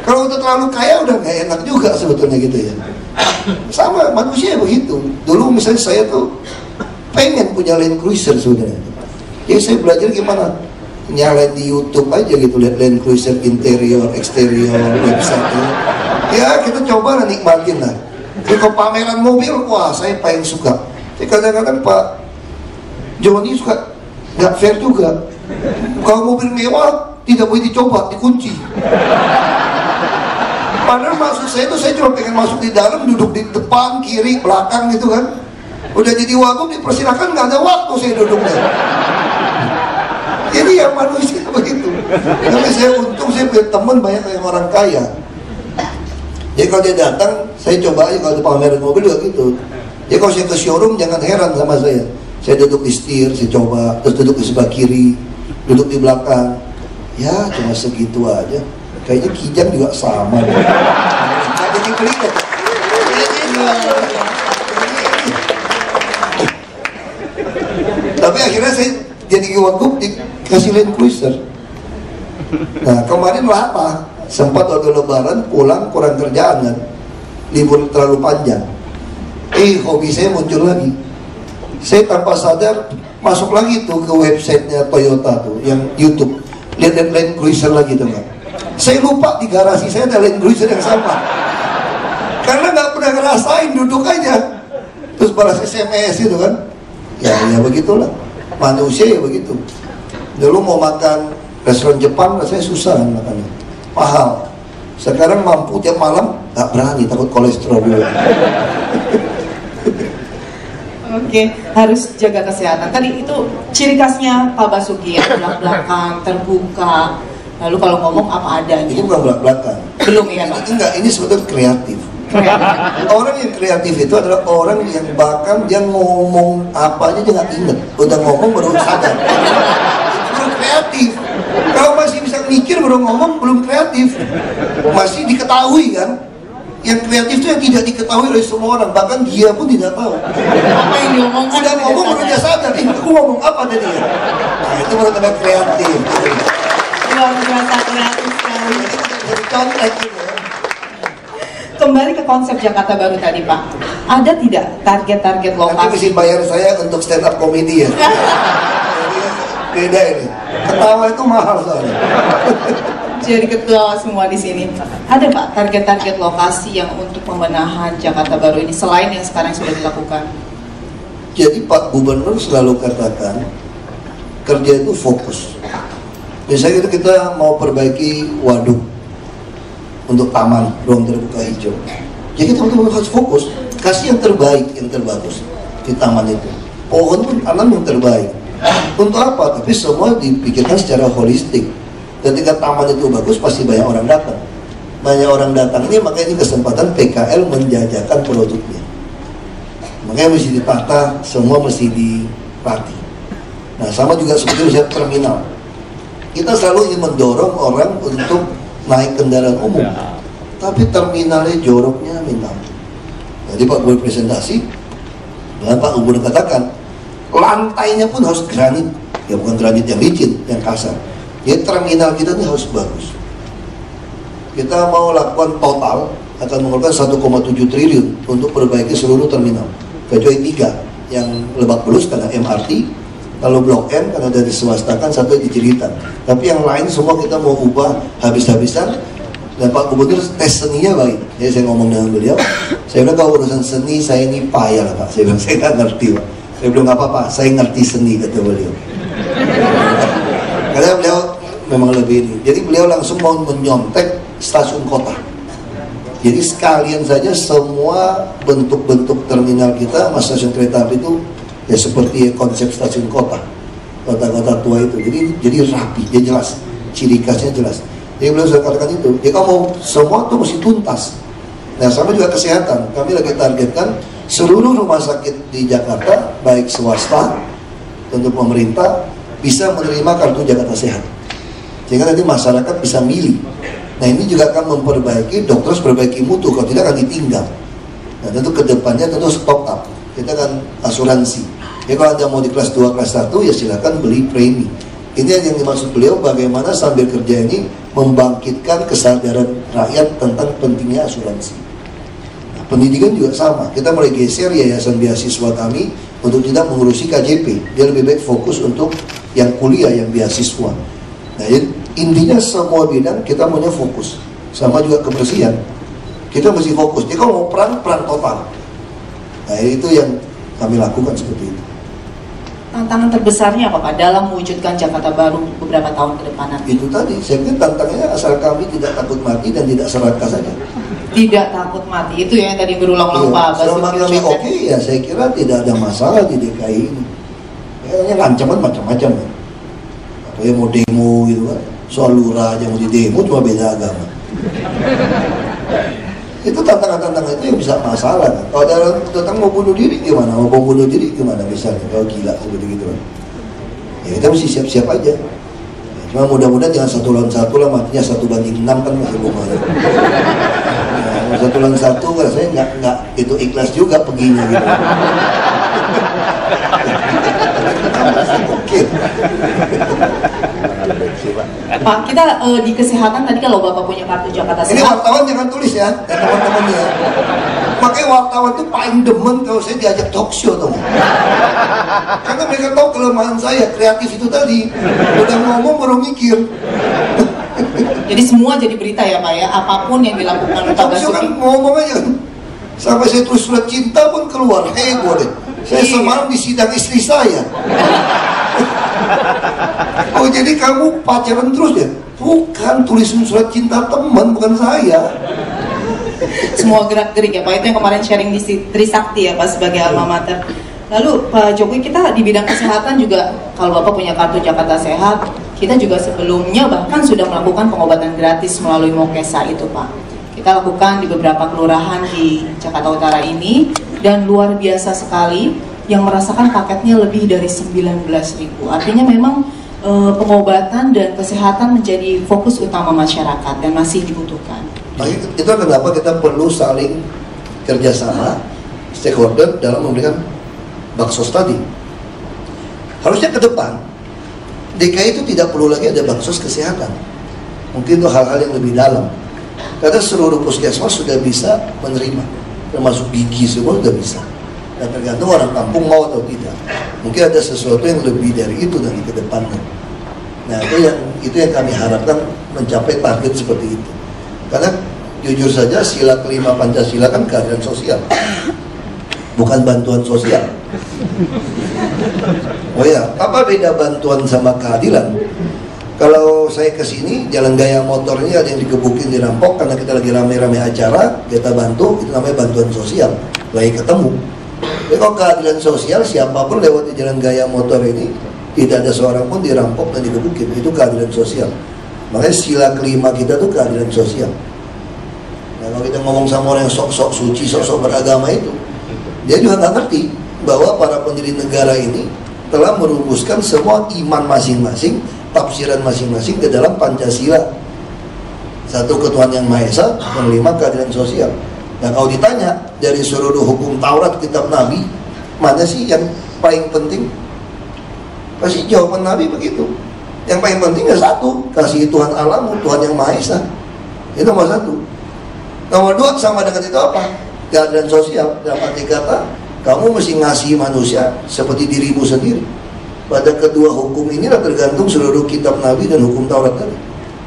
Kalau udah terlalu kaya udah gak enak juga sebetulnya gitu ya. Sama manusia begitu. Dulu misalnya saya tuh pengen punya Land Cruiser sebenarnya. Jadi saya belajar gimana nyalain di YouTube aja gitu, lihat Land Cruiser interior, eksterior, website-nya. Ya kita coba nikmatin lah. Jadi kalau pameran mobil, wah saya paling suka. Jadi kadang-kadang Pak Joni suka nggak fair juga. Kalau mobil mewah tidak boleh dicoba, dikunci. Padahal maksud saya itu saya cuma pengen masuk di dalam, duduk di depan, kiri, belakang gitu kan. Udah jadi wagub dipersilakan, nggak ada waktu saya duduknya. Jadi ya manusia begitu. Tapi saya untung saya punya teman banyak yang orang kaya. Jadi kalau dia datang, saya coba aja kalau di pameran mobil juga gitu. Jadi kalau saya ke showroom jangan heran sama saya. Saya duduk di setir, saya coba, terus duduk di sebelah kiri, duduk di belakang. Ya cuma segitu aja. Kayaknya Kijang juga sama. Nggak jadi pelingat. Tapi akhirnya saya jadi wagub dikasih Land Cruiser. Nah kemarin lama, sempat waktu lebaran pulang kurang kerjaan kan, libur terlalu panjang. Hobi saya muncul lagi. Saya tanpa sadar masuk lagi tuh ke websitenya Toyota tuh, yang YouTube. Lihat Land Cruiser lagi tuh kan. Saya lupa di garasi saya ada Land Cruiser yang sama. Karena nggak pernah ngerasain, duduk aja. Terus balas SMS itu kan. Ya begitulah. Manusia ya begitu. Dulu mau makan restoran Jepang rasanya susah kan makannya. Mahal. Sekarang mampu tiap malam nggak berani, takut kolesterol dulu. Oke, harus jaga kesehatan. Tadi itu ciri khasnya Pak Basuki ya, belak-belakan, terbuka. Lalu kalau ngomong apa adanya. Ini bukan belak-belakan. Belum ya Pak? Enggak, ini sebetulnya kreatif. Orang yang kreatif itu adalah orang yang bahkan dia ngomong apa aja dia nggak inget. Udah ngomong baru sadar. Itu baru kreatif. Kalau masih bisa mikir baru ngomong belum kreatif. Masih diketahui kan. Yang kreatif itu yang tidak diketahui oleh semua orang, bahkan dia pun tidak tahu. Apa yang diomongkan? Udah ngomong baru dia sadar, aku ngomong apa tadi ya? Nah itu baru tanda kreatif. Luar biasa kreatif sekali. Jadi contek gitu. Kembali ke konsep Jakarta Baru tadi Pak, ada tidak target-target Nanti lokasi? mesti bayar saya untuk stand up comedy ya. Jadi beda ini. Ketawa itu mahal soalnya. Jadi ketua semua di sini. Ada Pak target-target lokasi yang untuk pembenahan Jakarta Baru ini selain yang sekarang sudah dilakukan? Jadi Pak Gubernur selalu katakan kerja itu fokus. Misalnya itu kita mau perbaiki waduk untuk taman, ruang terbuka hijau. Jadi kita harus fokus, kasih yang terbaik, yang terbagus di taman itu. Pohon pun tanam yang terbaik. Untuk apa? Tapi semua dipikirkan secara holistik. Ketika taman itu bagus, pasti banyak orang datang. Banyak orang datang ini, makanya ini kesempatan PKL menjajakan produknya. Makanya mesti ditata, semua mesti dilatih. Nah, sama juga seperti misalnya terminal. Kita selalu ingin mendorong orang untuk naik kendaraan umum, tapi terminalnya joroknya minta. Jadi Pak Gubernur presentasi, dan Pak Gubernur katakan, lantainya pun harus granit, ya bukan granit yang licin, yang kasar. Jadi terminal kita ini harus bagus. Kita mau lakukan total akan mengeluarkan 1,7 triliun untuk perbaiki seluruh terminal, kecuali 3 yang Lebak Bulus karena MRT, kalau Blok M karena dari swastakan, satu di Cililitan. Tapi yang lain semua kita mau ubah habis-habisan. Dan Pak Gubernur tes seninya baik. Jadi saya ngomong dengan beliau, saya bilang kalau urusan seni saya ini payah lah Pak. Saya bilang saya nggak ngerti Pak. Saya bilang nggak apa-apa, saya ngerti seni kata beliau. Karena beliau memang lebih ini. Jadi beliau langsung mau menyontek stasiun kota. Jadi sekalian saja semua bentuk-bentuk terminal kita, mas stasiun kereta api itu ya seperti konsep stasiun kota, kota-kota tua itu. Jadi rapi, dia jelas, ciri khasnya jelas. Jadi beliau sudah katakan itu. Jadi kamu semua itu mesti tuntas. Nah sama juga kesehatan. Kami lagi targetkan seluruh rumah sakit di Jakarta, baik swasta untuk pemerintah, bisa menerima kartu Jakarta Sehat. Sehingga nanti masyarakat bisa milih. Nah ini juga akan memperbaiki, dokter harus perbaiki mutu, kalau tidak akan ditinggal. Nah tentu kedepannya tentu stop up. Kita akan asuransi. Ya kalau Anda mau di kelas 2, kelas 1 ya silakan beli premi. Ini yang dimaksud beliau, bagaimana sambil kerja ini membangkitkan kesadaran rakyat tentang pentingnya asuransi. Nah, pendidikan juga sama. Kita mulai geser yayasan beasiswa kami untuk tidak mengurusi KJP. Dia lebih baik fokus untuk yang kuliah, yang beasiswa. Nah intinya semua bidang kita maunya fokus. Sama juga kebersihan. Kita mesti fokus. Jadi kalau mau perang total. Nah itu yang kami lakukan seperti itu. Tantangan terbesarnya apa Pak dalam mewujudkan Jakarta Baru beberapa tahun ke depan nanti? Itu tadi, saya pikir tantangannya asal kami tidak takut mati dan tidak serakah saja. tidak takut mati. Itu yang tadi berulang-ulang Pak Basuki. Selama kami oke, ya saya kira tidak ada masalah di DKI ini. Kayaknya ancaman macam-macam ya. Apa yang mau demo gitu kan, soal lurah aja mau di demo cuma beda agama. Itu tantangan-tantangan itu yang bisa masalah kan. Kalau ada datang mau bunuh diri gimana? Mau bunuh diri gimana misalnya? Kalau gila seperti gitu kan. Ya kita mesti siap-siap aja. Cuma mudah-mudahan jangan 1 lawan 1 lah, matinya 1/6 kan masih lumayan. Nah, 1 lawan 1 rasanya nggak itu ikhlas juga perginya gitu. Oke. Pak, kita di kesehatan tadi kalau Bapak punya kartu Jakarta Sehat. Ini wartawan jangan tulis ya, teman-temannya. Makanya wartawan tuh paling demen kalau saya diajak talk show tuh. Karena mereka tahu kelemahan saya, kreatif itu tadi. Udah ngomong baru mikir. Jadi semua jadi berita ya Pak ya, apapun yang dilakukan Pak Basuki kan Basuki. ngomong aja kan. Sampai saya tulis surat cinta pun keluar, heboh deh. Saya semalam di sidang istri saya. Oh jadi kamu pacaran terus ya? Bukan, tulisin surat cinta teman, bukan saya. Semua gerak-gerik ya Pak, itu yang kemarin sharing di Trisakti ya Pak sebagai alma mater. Lalu Pak Jokowi, kita di bidang kesehatan juga, kalau Bapak punya kartu Jakarta Sehat, kita juga sebelumnya bahkan sudah melakukan pengobatan gratis melalui Mokesa itu Pak. Kita lakukan di beberapa kelurahan di Jakarta Utara ini, dan luar biasa sekali yang merasakan paketnya lebih dari 19.000. Artinya memang pengobatan dan kesehatan menjadi fokus utama masyarakat dan masih dibutuhkan. Nah, itu kenapa kita perlu saling kerjasama stakeholder dalam memberikan baksos tadi. Harusnya ke depan DKI itu tidak perlu lagi ada baksos kesehatan. Mungkin itu hal-hal yang lebih dalam. Karena seluruh puskesmas sudah bisa menerima, termasuk gigi semua sudah bisa. Dan tergantung orang kampung mau atau tidak. Mungkin ada sesuatu yang lebih dari itu nanti ke depannya. Nah itu yang kami harapkan mencapai target seperti itu. Karena jujur saja sila kelima Pancasila kan keadilan sosial, bukan bantuan sosial. Oh ya, apa beda bantuan sama keadilan? Kalau saya kesini, jalan gaya motor ini ada yang dikebukin, dirampok karena kita lagi rame-rame acara, kita bantu, itu namanya bantuan sosial. Lagi ketemu. Tapi kalau keadilan sosial, siapapun lewat di jalan gaya motor ini, tidak ada seorang pun dirampok dan dikebukin. Itu keadilan sosial. Makanya sila kelima kita tuh keadilan sosial. Nah, kalau kita ngomong sama orang yang sok-sok suci, sok-sok beragama itu, dia juga nggak ngerti bahwa para pendiri negara ini telah merumuskan semua iman masing-masing, tafsiran masing-masing ke dalam Pancasila. Satu ketuhanan yang Maha Esa, yang 5 keadilan sosial. Nah kalau ditanya dari seluruh hukum Taurat, kitab Nabi, mana sih yang paling penting? Pasti jawaban Nabi begitu. Yang paling penting ya satu, kasih Tuhan Allahmu, Tuhan yang Maha Esa. Itu nomor 1. Nomor 2 sama dengan itu apa? Keadilan sosial. Dalam arti kata, kamu mesti ngasih manusia seperti dirimu sendiri. Pada kedua hukum inilah tergantung seluruh kitab Nabi dan hukum Taurat tadi.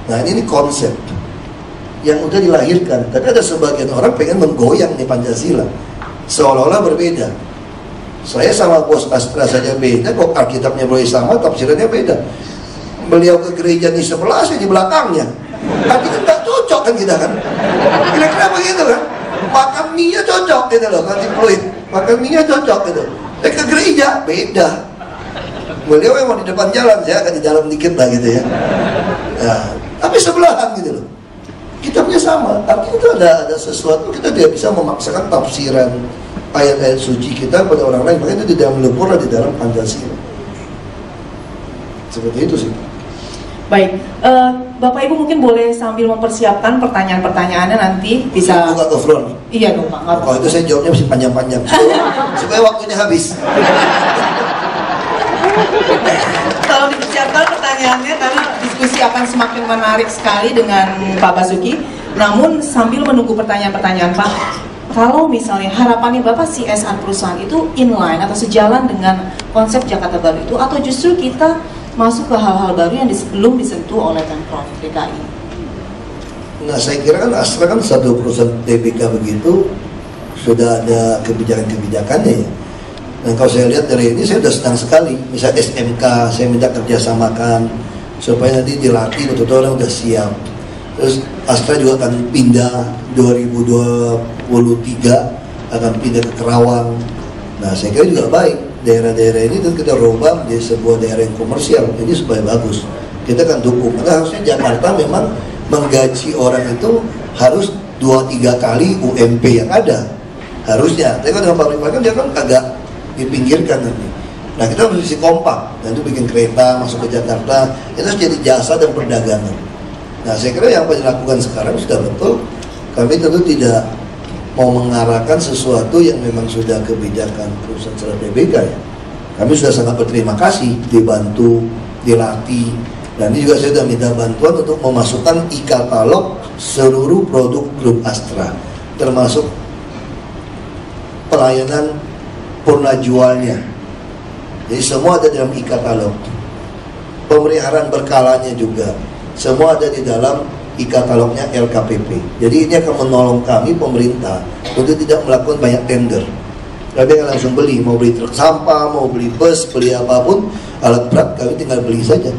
Nah ini konsep yang udah dilahirkan. Tapi ada sebagian orang pengen menggoyang nih Pancasila, seolah-olah berbeda. Saya sama Bos Astra saja beda, kok Alkitabnya boleh sama, tafsirannya beda. Beliau ke gereja di sebelah, saya di belakangnya. Kan kita nggak cocok kan kita kan? Kira-kira begitu kan? Makan mie cocok gitu loh, nanti fluid. Makan mie cocok gitu. Ke gereja beda. Beliau memang di depan jalan, saya akan di dalam dikit lah gitu ya. Nah, tapi sebelahan gitu loh. Kitabnya sama, tapi itu ada sesuatu, kita tidak bisa memaksakan tafsiran ayat-ayat suci kita pada orang lain. Makanya itu tidak melebur di dalam Pancasila. Seperti itu sih. Baik, Bapak Ibu mungkin boleh sambil mempersiapkan pertanyaan-pertanyaannya nanti bisa buka ke floor. Iya dong Pak. Kalau itu saya jawabnya mesti panjang-panjang supaya waktunya habis. Kalau dipersiapkan pertanyaannya, karena diskusi akan semakin menarik sekali dengan Pak Basuki. Namun sambil menunggu pertanyaan-pertanyaan Pak, kalau misalnya harapannya Bapak CSR perusahaan itu inline atau sejalan dengan konsep Jakarta Baru itu, atau justru kita masuk ke hal-hal baru yang belum disentuh oleh Pemprov DKI? Nah saya kira kan Astra kan satu perusahaan TBK begitu, sudah ada kebijakan-kebijakannya ya. Dan kalau saya lihat dari ini, saya sudah senang sekali. Misalnya SMK, saya minta kerjasamakan supaya nanti dilatih, betul-betul orang sudah siap. Terus Astra juga akan pindah 2023 akan pindah ke Kerawang. Nah saya kira juga baik daerah-daerah ini dan kita robah di sebuah daerah yang komersial, jadi supaya bagus kita akan dukung. Karena harusnya Jakarta memang menggaji orang itu harus 2-3 kali UMP yang ada harusnya. Tapi kan dengan pabrik-pabrik dia kan agak dipinggirkan nanti. Nah kita harus isi kompak, dan itu bikin kereta masuk ke Jakarta, itu harus jadi jasa dan perdagangan. Nah saya kira yang dilakukan sekarang sudah betul. Kami tentu tidak mau mengarahkan sesuatu yang memang sudah kebijakan perusahaan secara PBK ya. Kami sudah sangat berterima kasih dibantu, dilatih, dan ini juga saya sudah minta bantuan untuk memasukkan e-katalog seluruh produk grup Astra, termasuk pelayanan purna jualnya. Jadi semua ada dalam e-katalog. Pemeliharaan berkalanya juga semua ada di dalam e-katalognya LKPP. Jadi ini akan menolong kami pemerintah untuk tidak melakukan banyak tender. Kami akan langsung beli, mau beli truk sampah, mau beli bus, beli apapun alat berat kami tinggal beli saja.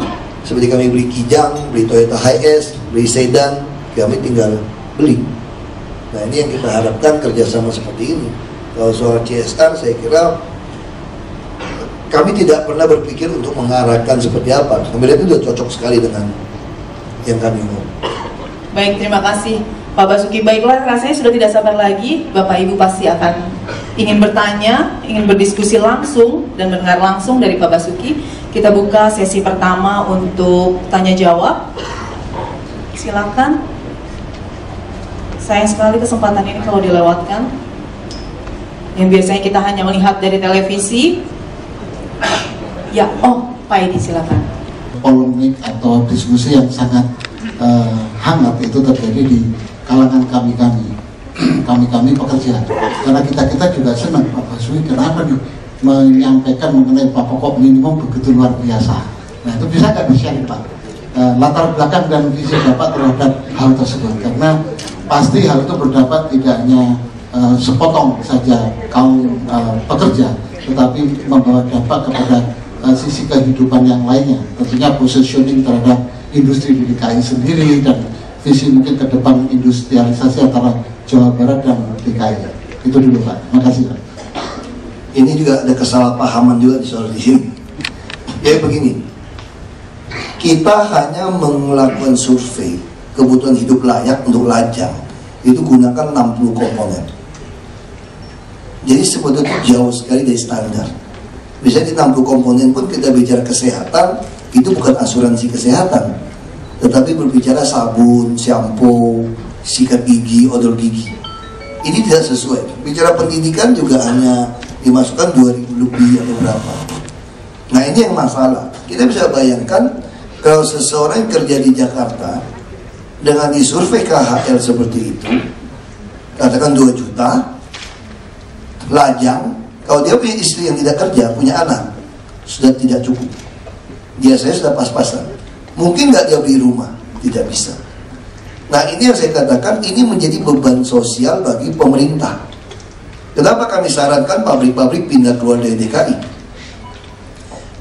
Seperti kami beli Kijang, beli Toyota Hiace, beli sedan, kami tinggal beli. Nah ini yang kita harapkan kerjasama seperti ini. Kalau soal CSR saya kira kami tidak pernah berpikir untuk mengarahkan seperti apa. Kami lihat itu sudah cocok sekali dengan yang kami mau. Baik, terima kasih Pak Basuki. Baiklah, rasanya sudah tidak sabar lagi. Bapak Ibu pasti akan ingin bertanya, ingin berdiskusi langsung dan mendengar langsung dari Pak Basuki. Kita buka sesi pertama untuk tanya jawab. Silakan. Sayang sekali kesempatan ini kalau dilewatkan. Yang biasanya kita hanya melihat dari televisi. Ya, Pak Edi silakan. Polemik atau diskusi yang sangat hangat itu terjadi di kalangan kami pekerja, karena kita juga senang Pak Basuki kenapa nih menyampaikan mengenai pokok minimum begitu luar biasa. Nah itu bisa nggak di-share Pak latar belakang dan visi Bapak terhadap hal tersebut, karena pasti hal itu berdampak tidak hanya sepotong saja kaum pekerja, tetapi membawa dampak kepada sisi kehidupan yang lainnya, tentunya positioning terhadap industri di DKI sendiri dan visi mungkin ke depan industrialisasi antara Jawa Barat dan DKI. Itu dulu Pak, makasih Pak. Ini juga ada kesalahpahaman juga di soal di sini. Ya begini, kita hanya melakukan survei kebutuhan hidup layak untuk Lajang, itu gunakan 60 komponen. Jadi sebetulnya jauh sekali dari standar. Misalnya di 60 komponen pun kita bicara kesehatan, itu bukan asuransi kesehatan, tetapi berbicara sabun, shampoo, sikat gigi, odol gigi. Ini tidak sesuai. Bicara pendidikan juga hanya dimasukkan 2.000 lebih atau berapa. Nah ini yang masalah. Kita bisa bayangkan kalau seseorang yang kerja di Jakarta dengan disurvei KHL seperti itu, katakan 2 juta, Lajang, kalau dia punya istri yang tidak kerja, punya anak, sudah tidak cukup. Biasanya sudah pas-pasan. Mungkin nggak dia beli rumah, tidak bisa. Nah ini yang saya katakan, ini menjadi beban sosial bagi pemerintah. Kenapa kami sarankan pabrik-pabrik pindah keluar dari DKI?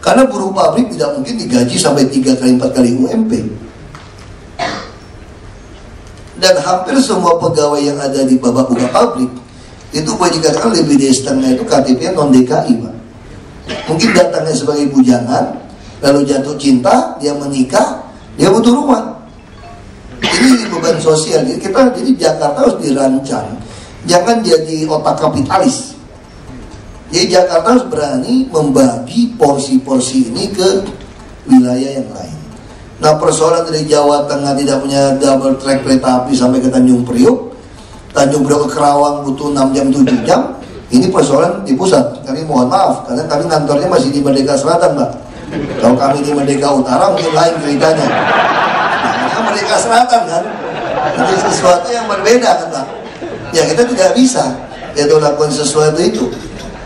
Karena buruh pabrik tidak mungkin digaji sampai 3 kali 4 kali UMP. Dan hampir semua pegawai yang ada di babak buka pabrik itu boleh dikatakan lebih dari setengah itu KTP non DKI Pak. Mungkin datangnya sebagai bujangan, lalu jatuh cinta, dia menikah, dia butuh rumah. Ini beban sosial. Jadi Jakarta harus dirancang, jangan jadi otak kapitalis. Jadi Jakarta harus berani membagi porsi-porsi ini ke wilayah yang lain. Nah persoalan dari Jawa Tengah tidak punya double track kereta api sampai ke Tanjung Priok, Tanjung Priok ke Kerawang butuh 6 jam 7 jam. Ini persoalan di pusat. Kami mohon maaf karena kami kantornya masih di Merdeka Selatan Pak. Kalau kami di Merdeka Utara mungkin lain ceritanya. Nah, Merdeka Selatan kan, itu sesuatu yang berbeda kan Pak. Ya kita tidak bisa yaitu lakukan sesuatu itu.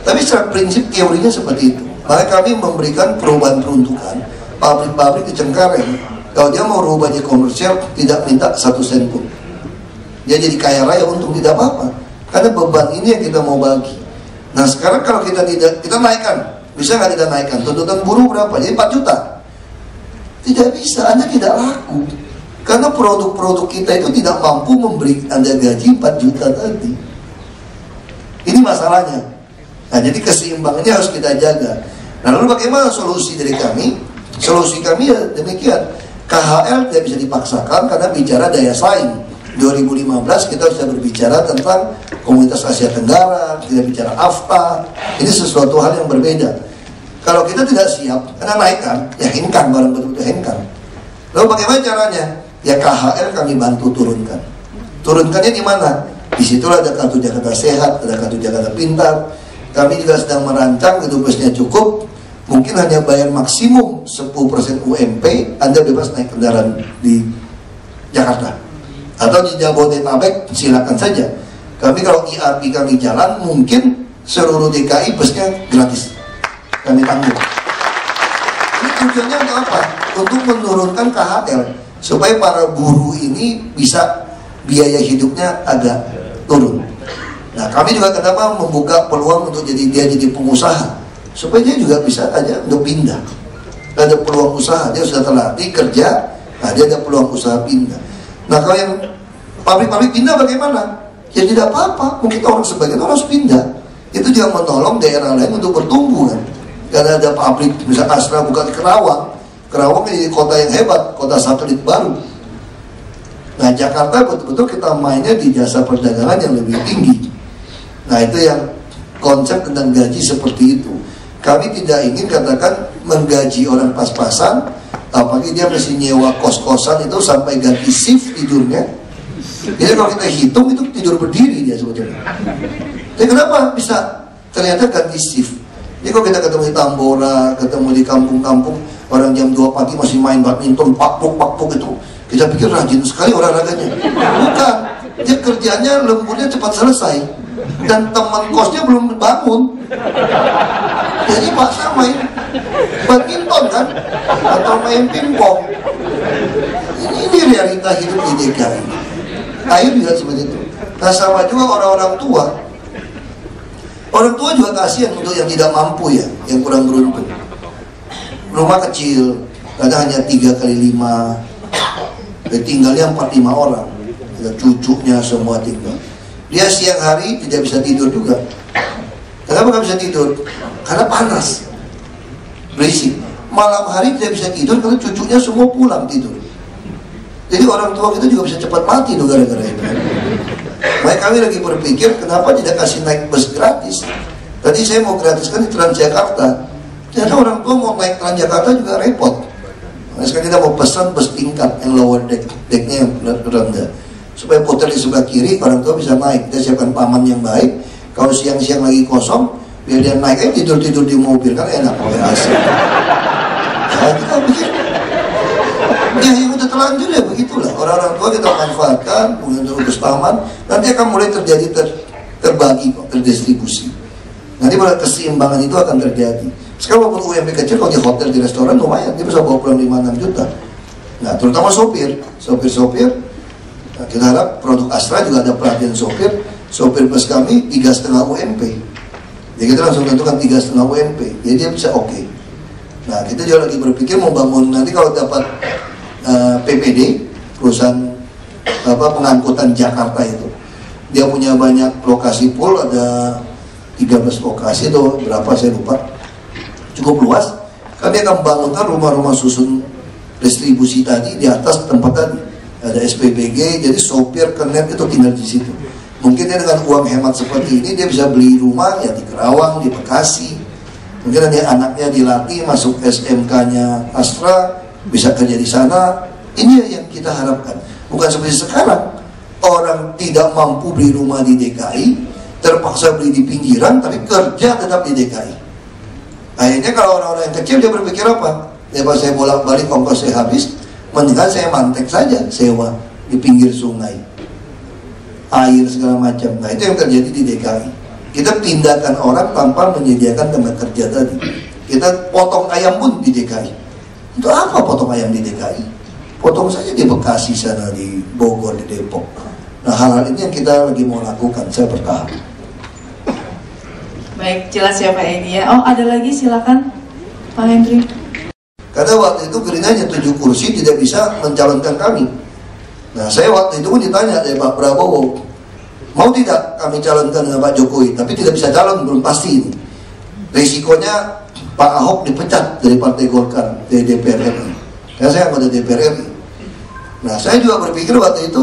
Tapi secara prinsip teorinya seperti itu. Maka kami memberikan perubahan peruntukan pabrik-pabrik di Cengkareng. Kalau dia mau rubah jadi komersial, tidak minta 1 sen pun. Dia jadi kaya raya, untung tidak apa-apa. Karena beban ini yang kita mau bagi. Nah sekarang kalau kita tidak, kita naikkan. Bisa nggak kita naikkan? Tuntutan buruh berapa? Jadi 4 juta. Tidak bisa, Anda tidak laku. Karena produk-produk kita itu tidak mampu memberi Anda gaji 4 juta tadi. Ini masalahnya. Nah, jadi keseimbangannya harus kita jaga. Nah, lalu bagaimana solusi dari kami? Solusi kami ya demikian. KHL tidak bisa dipaksakan karena bicara daya saing. 2015 kita sudah berbicara tentang Komunitas Asia Tenggara, kita bicara AFTA. Ini sesuatu hal yang berbeda. Kalau kita tidak siap, karena naikkan, ya hengkang, barang betul-betul hengkang. Lalu bagaimana caranya? Ya KHL kami bantu turunkan. Turunkannya di mana? Disitulah ada kartu Jakarta Sehat, ada kartu Jakarta Pintar. Kami juga sedang merancang, itu busnya cukup. Mungkin hanya bayar maksimum 10% UMP, Anda bebas naik kendaraan di Jakarta. Atau di Jabodetabek, silakan saja. Kami kalau ERP kami jalan, mungkin seluruh DKI busnya gratis. Kami tanggung. Ini tujuannya untuk apa? Untuk menurunkan KHL. Supaya para buruh ini bisa biaya hidupnya agak turun. Nah, kami juga kenapa membuka peluang untuk dia jadi pengusaha, supaya dia juga bisa aja untuk pindah. Ada peluang usaha, dia sudah terlatih kerja, nah dia ada peluang usaha pindah. Nah, kalau yang pabrik-pabrik pindah bagaimana? Ya tidak apa-apa, mungkin orang sebagian orang harus pindah. Itu juga menolong daerah lain untuk bertumbuh kan. Karena ada pabrik, misalnya Astra buka di Kerawang. Kerawang menjadi kota yang hebat, kota satelit baru. Nah, Jakarta betul-betul kita mainnya di jasa perdagangan yang lebih tinggi. Nah, itu yang konsep tentang gaji seperti itu. Kami tidak ingin katakan menggaji orang pas-pasan, apalagi dia mesti nyewa kos-kosan itu sampai ganti shift tidurnya. Jadi kalau kita hitung itu tidur berdiri dia sebetulnya. Tapi kenapa bisa ternyata ganti shift? Jadi kalau kita ketemu di Tambora, ketemu di kampung-kampung, orang jam 2 pagi masih main badminton, pakpuk itu, kita pikir rajin sekali olahraganya. Bukan, dia kerjanya lemburnya cepat selesai, dan teman kosnya belum bangun. Jadi paksa main badminton kan, atau main pingpong. Ini realita hidup di DKI. Air juga seperti itu. Nah, sama juga orang-orang tua. Orang tua juga kasihan untuk yang tidak mampu ya, yang kurang beruntung. Rumah kecil, kadang hanya 3x5, tinggalnya 4-5 orang, ada cucunya semua tinggal. Dia siang hari tidak bisa tidur juga. Kenapa nggak bisa tidur? Karena panas, berisik. Malam hari tidak bisa tidur karena cucunya semua pulang tidur. Jadi orang tua kita juga bisa cepat mati tuh gara-gara itu. Makanya kami lagi berpikir kenapa tidak kasih naik bus gratis. Tadi saya mau gratiskan di Transjakarta. Ternyata orang tua mau naik Transjakarta juga repot. Nah, sekarang kita mau pesan bus tingkat yang lower decknya yang rendah, supaya putar di sebelah kiri, orang tua bisa naik. Kita siapkan paman yang baik. Kalau siang-siang lagi kosong, biar dia naik tidur-tidur di mobil, kan enak oleh AC. Nah, kita pikir ya yang udah terlanjur ya begitulah. Orang-orang tua kita manfaatkan untuk urus taman, nanti akan mulai terjadi terbagi kok, terdistribusi. Nanti pada keseimbangan itu akan terjadi. Sekarang walaupun UMP kecil, kalau di hotel, di restoran lumayan, dia bisa bawa pulang 5-6 juta. Nah, terutama sopir. Nah, kita harap produk Astra juga ada pelatihan sopir. Sopir bus kami 3,5 UMP. Jadi kita langsung tentukan 3,5 UMP. Jadi dia bisa oke. Nah, kita juga lagi berpikir mau bangun nanti kalau dapat PPD, perusahaan pengangkutan Jakarta itu. Dia punya banyak lokasi pool, ada 13 lokasi atau berapa saya lupa. Cukup luas. Kami akan bangunkan rumah-rumah susun distribusi tadi di atas tempat tadi. Ada SPBG, jadi sopir kernet itu tinggal di situ. Mungkin dia dengan uang hemat seperti ini dia bisa beli rumah ya di Kerawang, di Bekasi. Mungkin nanti anaknya dilatih masuk SMK-nya Astra, bisa kerja di sana. Ini yang kita harapkan. Bukan seperti sekarang orang tidak mampu beli rumah di DKI, terpaksa beli di pinggiran, tapi kerja tetap di DKI. Akhirnya kalau orang-orang yang kecil dia berpikir apa? Ya pas saya bolak-balik ongkos saya habis, mendingan saya mantek saja sewa di pinggir sungai, air segala macam. Nah itu yang terjadi di DKI. Kita pindahkan orang tanpa menyediakan tempat kerja tadi. Kita potong ayam pun di DKI. Untuk apa potong ayam di DKI? Potong saja di Bekasi sana, di Bogor, di Depok. Nah hal-hal ini yang kita lagi mau lakukan, saya bertahap. Baik, jelas ya Pak Edi ya. Oh ada lagi, silakan Pak Hendri. Karena waktu itu Gerindra hanya 7 kursi tidak bisa mencalonkan kami. Nah saya waktu itu pun ditanya dari Pak Prabowo, mau tidak kami calonkan dengan Pak Jokowi, tapi tidak bisa calon, belum pasti ini. Risikonya Pak Ahok dipecat dari Partai Golkar, dari DPR RI. Karena saya anggota DPR RI. Nah saya juga berpikir waktu itu,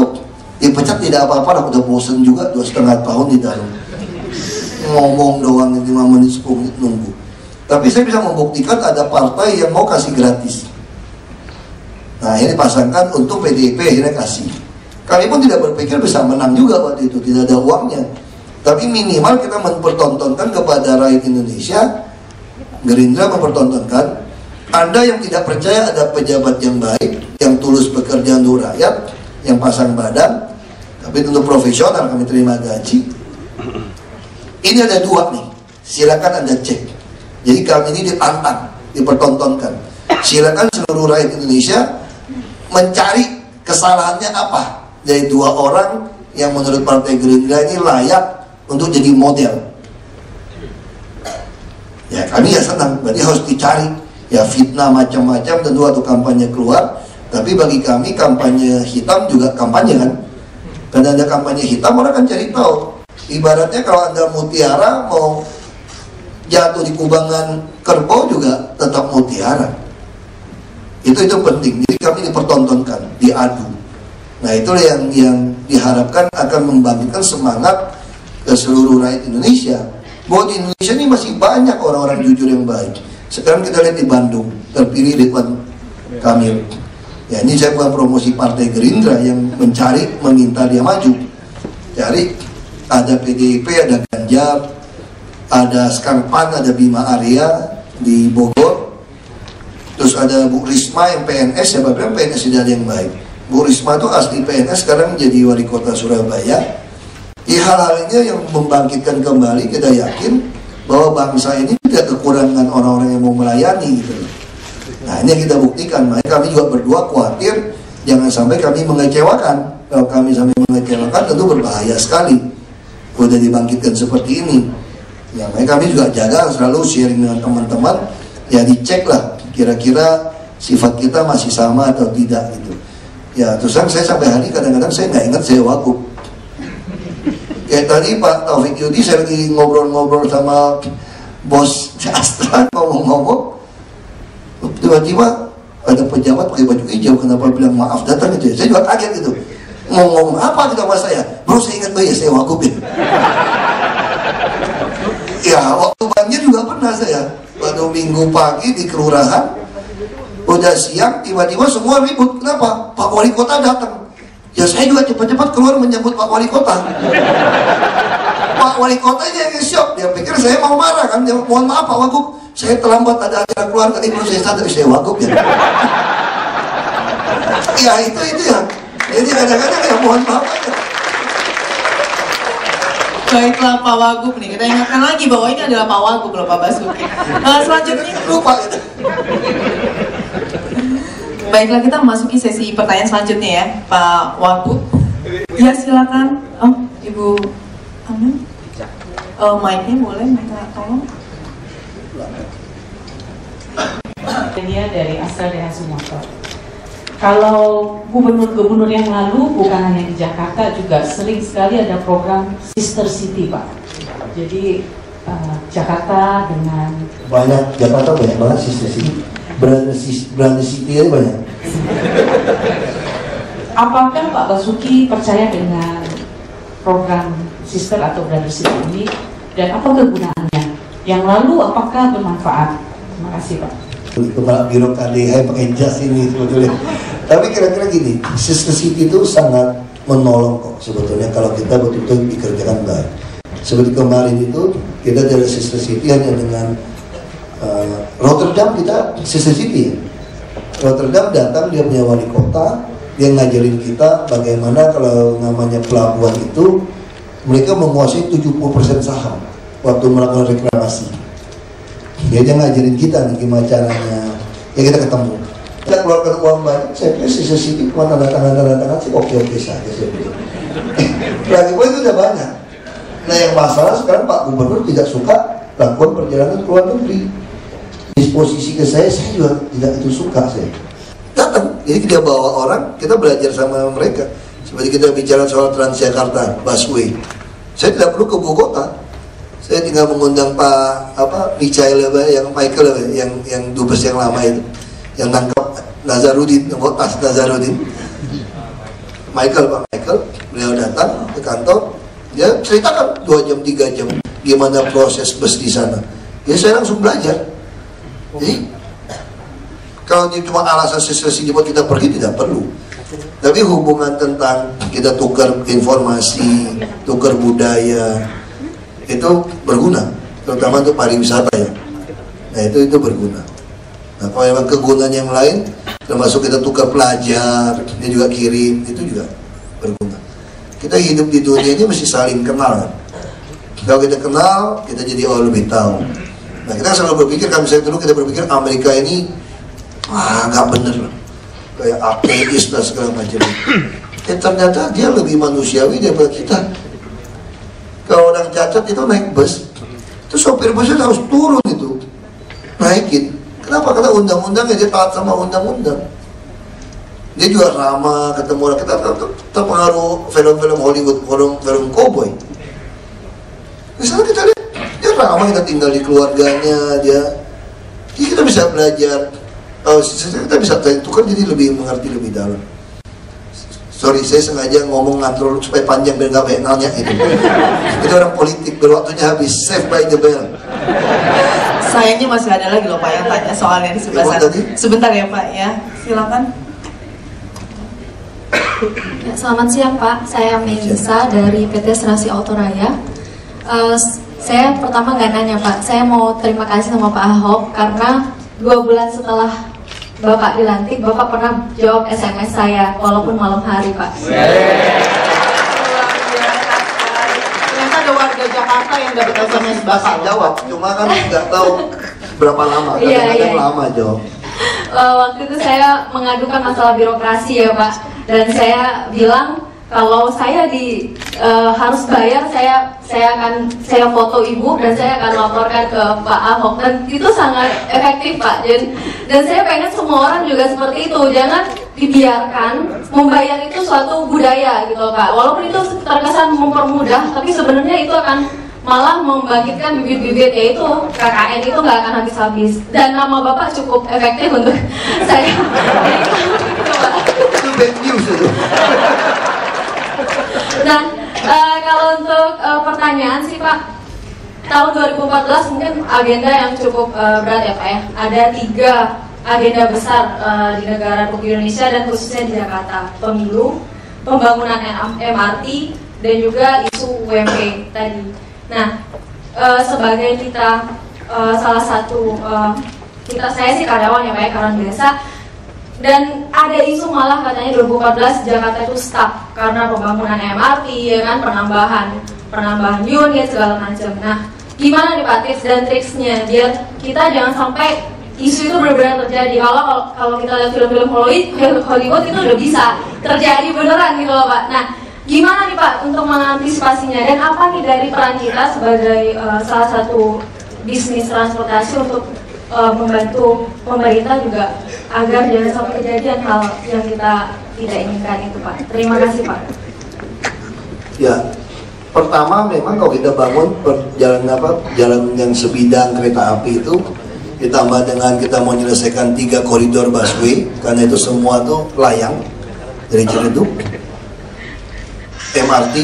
dipecat tidak apa-apa lah, udah bosen juga 2,5 tahun di dalam. Ngomong doang 5 menit 10 menit nunggu. Tapi saya bisa membuktikan ada partai yang mau kasih gratis. Nah ini dipasangkan untuk PDIP, akhirnya kasih. Kami pun tidak berpikir bisa menang juga waktu itu, tidak ada uangnya. Tapi minimal kita mempertontonkan kepada rakyat Indonesia, Gerindra mempertontonkan, Anda yang tidak percaya ada pejabat yang baik, yang tulus bekerja untuk rakyat, yang pasang badan, tapi tentu profesional, kami terima gaji. Ini ada 2 nih, silakan Anda cek. Jadi kami ini ditantang, dipertontonkan. Silakan seluruh rakyat Indonesia mencari kesalahannya apa dari 2 orang yang menurut Partai Gerindra ini layak untuk jadi model. Ya kami ya senang, berarti harus dicari. Ya fitnah macam-macam tentu waktu kampanye keluar. Tapi bagi kami kampanye hitam juga kampanye kan. Karena ada kampanye hitam orang kan cari tahu. Ibaratnya kalau Anda mutiara mau jatuh di kubangan kerbau juga tetap mutiara. Itu penting. Jadi kami dipertontonkan, diadu. Nah itulah yang diharapkan akan membangkitkan semangat ke seluruh rakyat Indonesia. Bahwa di Indonesia ini masih banyak orang-orang jujur yang baik. Sekarang kita lihat di Bandung, terpilih Ridwan Kamil. Ya ini saya bukan promosi Partai Gerindra yang mencari, meminta dia maju. Cari, ada PDIP, ada Ganjar, ada sekarang PAN, ada Bima Arya di Bogor. Terus ada Bu Risma yang PNS, siapa bilang PNS tidak ada yang baik. Bu Risma itu asli PNS, sekarang menjadi wali kota Surabaya. Di hal-hal ini yang membangkitkan kembali, kita yakin bahwa bangsa ini tidak kekurangan orang-orang yang mau melayani gitu. Nah ini yang kita buktikan. Makanya kami juga berdua khawatir jangan sampai kami mengecewakan. Kalau kami sampai mengecewakan tentu berbahaya sekali. Udah dibangkitkan seperti ini. Ya makanya kami juga jaga selalu sharing dengan teman-teman. Ya dicek lah kira-kira sifat kita masih sama atau tidak gitu. Ya terus terang saya sampai hari kadang-kadang saya nggak ingat saya wagub. Kayak tadi Pak Taufik Yudi saya lagi ngobrol-ngobrol sama bos Astra ngomong-ngomong, tiba-tiba ada pejabat pakai baju hijau, kenapa bilang maaf datang gitu ya. Saya juga kaget gitu. Ngomong apa gitu sama saya? Bro saya ingat ya saya wagub ya. Ya waktu banjir juga pernah saya. Pada minggu pagi di kelurahan, udah siang tiba-tiba semua ribut. Kenapa? Pak Wali Kota datang. Ya saya juga cepat-cepat keluar menyambut Pak Wali Kota. Pak Wali Kota yang shock. Dia pikir saya mau marah kan. Dia, mohon maaf Pak Wagub, saya terlambat ada acara keluarga. Ini belum saya sadar saya Wagub ya. Ya itu ya. Jadi kadang-kadang ya mohon maaf aja. Baiklah Pak Wagub nih, kita ingatkan lagi bahwa ini adalah Pak Wagub loh Pak Basuki. Selanjutnya lupa gitu. Baiklah kita memasuki sesi pertanyaan selanjutnya ya Pak Wagub. Ya silakan. Oh Ibu Amin. Mic-nya boleh minta tolong. Ini dari Astra DH Sumatera. Kalau gubernur-gubernur yang lalu bukan hanya di Jakarta juga sering sekali ada program Sister City Pak. Jadi Jakarta dengan banyak Jakarta banyak banget Sister City. Brand City aja banyak. Apakah Pak Basuki percaya dengan program Sister atau Brother City ini dan apa kegunaannya? Yang lalu apakah bermanfaat? Terima kasih Pak. Kepala Biro KDH pakai jas ini sebetulnya. Tapi kira-kira gini, Sister City itu sangat menolong kok sebetulnya kalau kita betul-betul dikerjakan baik. Seperti kemarin itu kita dari Sister City hanya dengan Rotterdam kita Sister City ya. Rotterdam datang dia punya wali kota, dia ngajarin kita bagaimana kalau namanya pelabuhan itu mereka menguasai 70% saham waktu melakukan reklamasi. Dia ngajarin kita nih gimana caranya. Ya kita ketemu. Kita keluarkan uang banyak. Saya pikir Sister City cuma tanda tangan sih oke-oke saja saya pikir. Lagi itu udah banyak. Nah yang masalah sekarang Pak Gubernur tidak suka lakukan perjalanan ke luar negeri. Disposisi ke saya juga tidak itu suka saya. Datang, jadi kita bawa orang, kita belajar sama mereka. Seperti kita bicara soal Transjakarta, busway. Saya tidak perlu ke ibu kota. Saya tinggal mengundang Pak Michael yang dubes yang lama itu, yang nangkap Nazarudin, tas Nazarudin. Pak Michael, beliau datang ke kantor, dia ceritakan 2 jam 3 jam gimana proses bus di sana. Ya saya langsung belajar. Jadi kalau dia cuma alasan sesi buat kita pergi, tidak perlu. Tapi hubungan tentang kita tukar informasi, tukar budaya, itu berguna, terutama untuk pariwisata ya. Nah itu berguna. Nah kalau memang kegunaan yang lain, termasuk kita tukar pelajar, dia juga kirim, itu juga berguna. Kita hidup di dunia ini mesti saling kenal kan? Kalau kita kenal, kita jadi lebih tahu. Nah kita selalu berpikir, kalau misalnya dulu kita berpikir Amerika ini nggak bener, kayak ateis dan segala macam. Ternyata dia lebih manusiawi daripada kita. Kalau orang cacat itu naik bus, itu sopir busnya harus turun itu, naikin. Kenapa? Karena undang-undangnya, dia taat sama undang-undang. Dia juga ramah, ketemu orang. Kita terpengaruh film-film Hollywood, film cowboy. Misalnya kita lihat, dia ramah, kita tinggal di keluarganya, jadi kita bisa belajar. Kita bisa tukar jadi lebih mengerti lebih dalam. Sorry, saya sengaja ngomong ngantor supaya panjang biar nggak banyak nanya itu. Itu orang politik, berwaktunya habis. Save by the bell. Sayangnya masih ada lagi loh Pak yang tanya soalnya di sebelah sana. Sebentar ya Pak ya, silakan. Ya, selamat siang Pak, saya Melisa dari PT Serasi Autoraya. Saya pertama nggak nanya Pak, saya mau terima kasih sama Pak Ahok karena 2 bulan setelah Bapak dilantik, Bapak pernah jawab SMS saya walaupun malam hari Pak. Ternyata ada warga Jakarta yang dapat SMS Bapak jawab, cuma kan nggak tahu berapa lama, kadang-kadang lama jawab. Waktu itu saya mengadukan masalah birokrasi ya Pak, dan saya bilang kalau saya harus bayar, saya foto ibu dan saya akan laporkan ke Pak Ahok, dan itu sangat efektif Pak. Dan saya pengen semua orang juga seperti itu, jangan dibiarkan membayar itu suatu budaya gitu Pak. Walaupun itu terkesan mempermudah, tapi sebenarnya itu akan malah membangkitkan bibit-bibit, yaitu KKN itu nggak akan habis-habis. Dan nama Bapak cukup efektif untuk saya. Itu bad news itu. Nah, kalau untuk pertanyaan sih Pak, tahun 2014 mungkin agenda yang cukup berat ya Pak ya. Ada 3 agenda besar di negara Republik Indonesia dan khususnya di Jakarta. Pemilu, pembangunan MRT, dan juga isu UMP tadi. Nah, sebagai kita salah satu, saya sih karyawan ya Pak ya, karyawan biasa. Dan ada isu malah katanya 2014 Jakarta itu stuck karena pembangunan MRT ya kan, penambahan unit segala macam. Nah, gimana nih Pak tips dan triksnya biar kita jangan sampai isu itu benar-benar terjadi? Kalau kita lihat film-film Hollywood itu udah bisa terjadi beneran gitu loh Pak. Nah, gimana nih Pak untuk mengantisipasinya, dan apa nih dari peran kita sebagai salah satu bisnis transportasi untuk membantu pemerintah juga agar jangan sampai kejadian hal yang kita tidak inginkan itu Pak. Terima kasih Pak. Ya, pertama memang kalau kita bangun jalan yang sebidang kereta api itu ditambah dengan kita mau menyelesaikan 3 koridor busway, karena itu semua tuh layang dari Ciledug, MRT,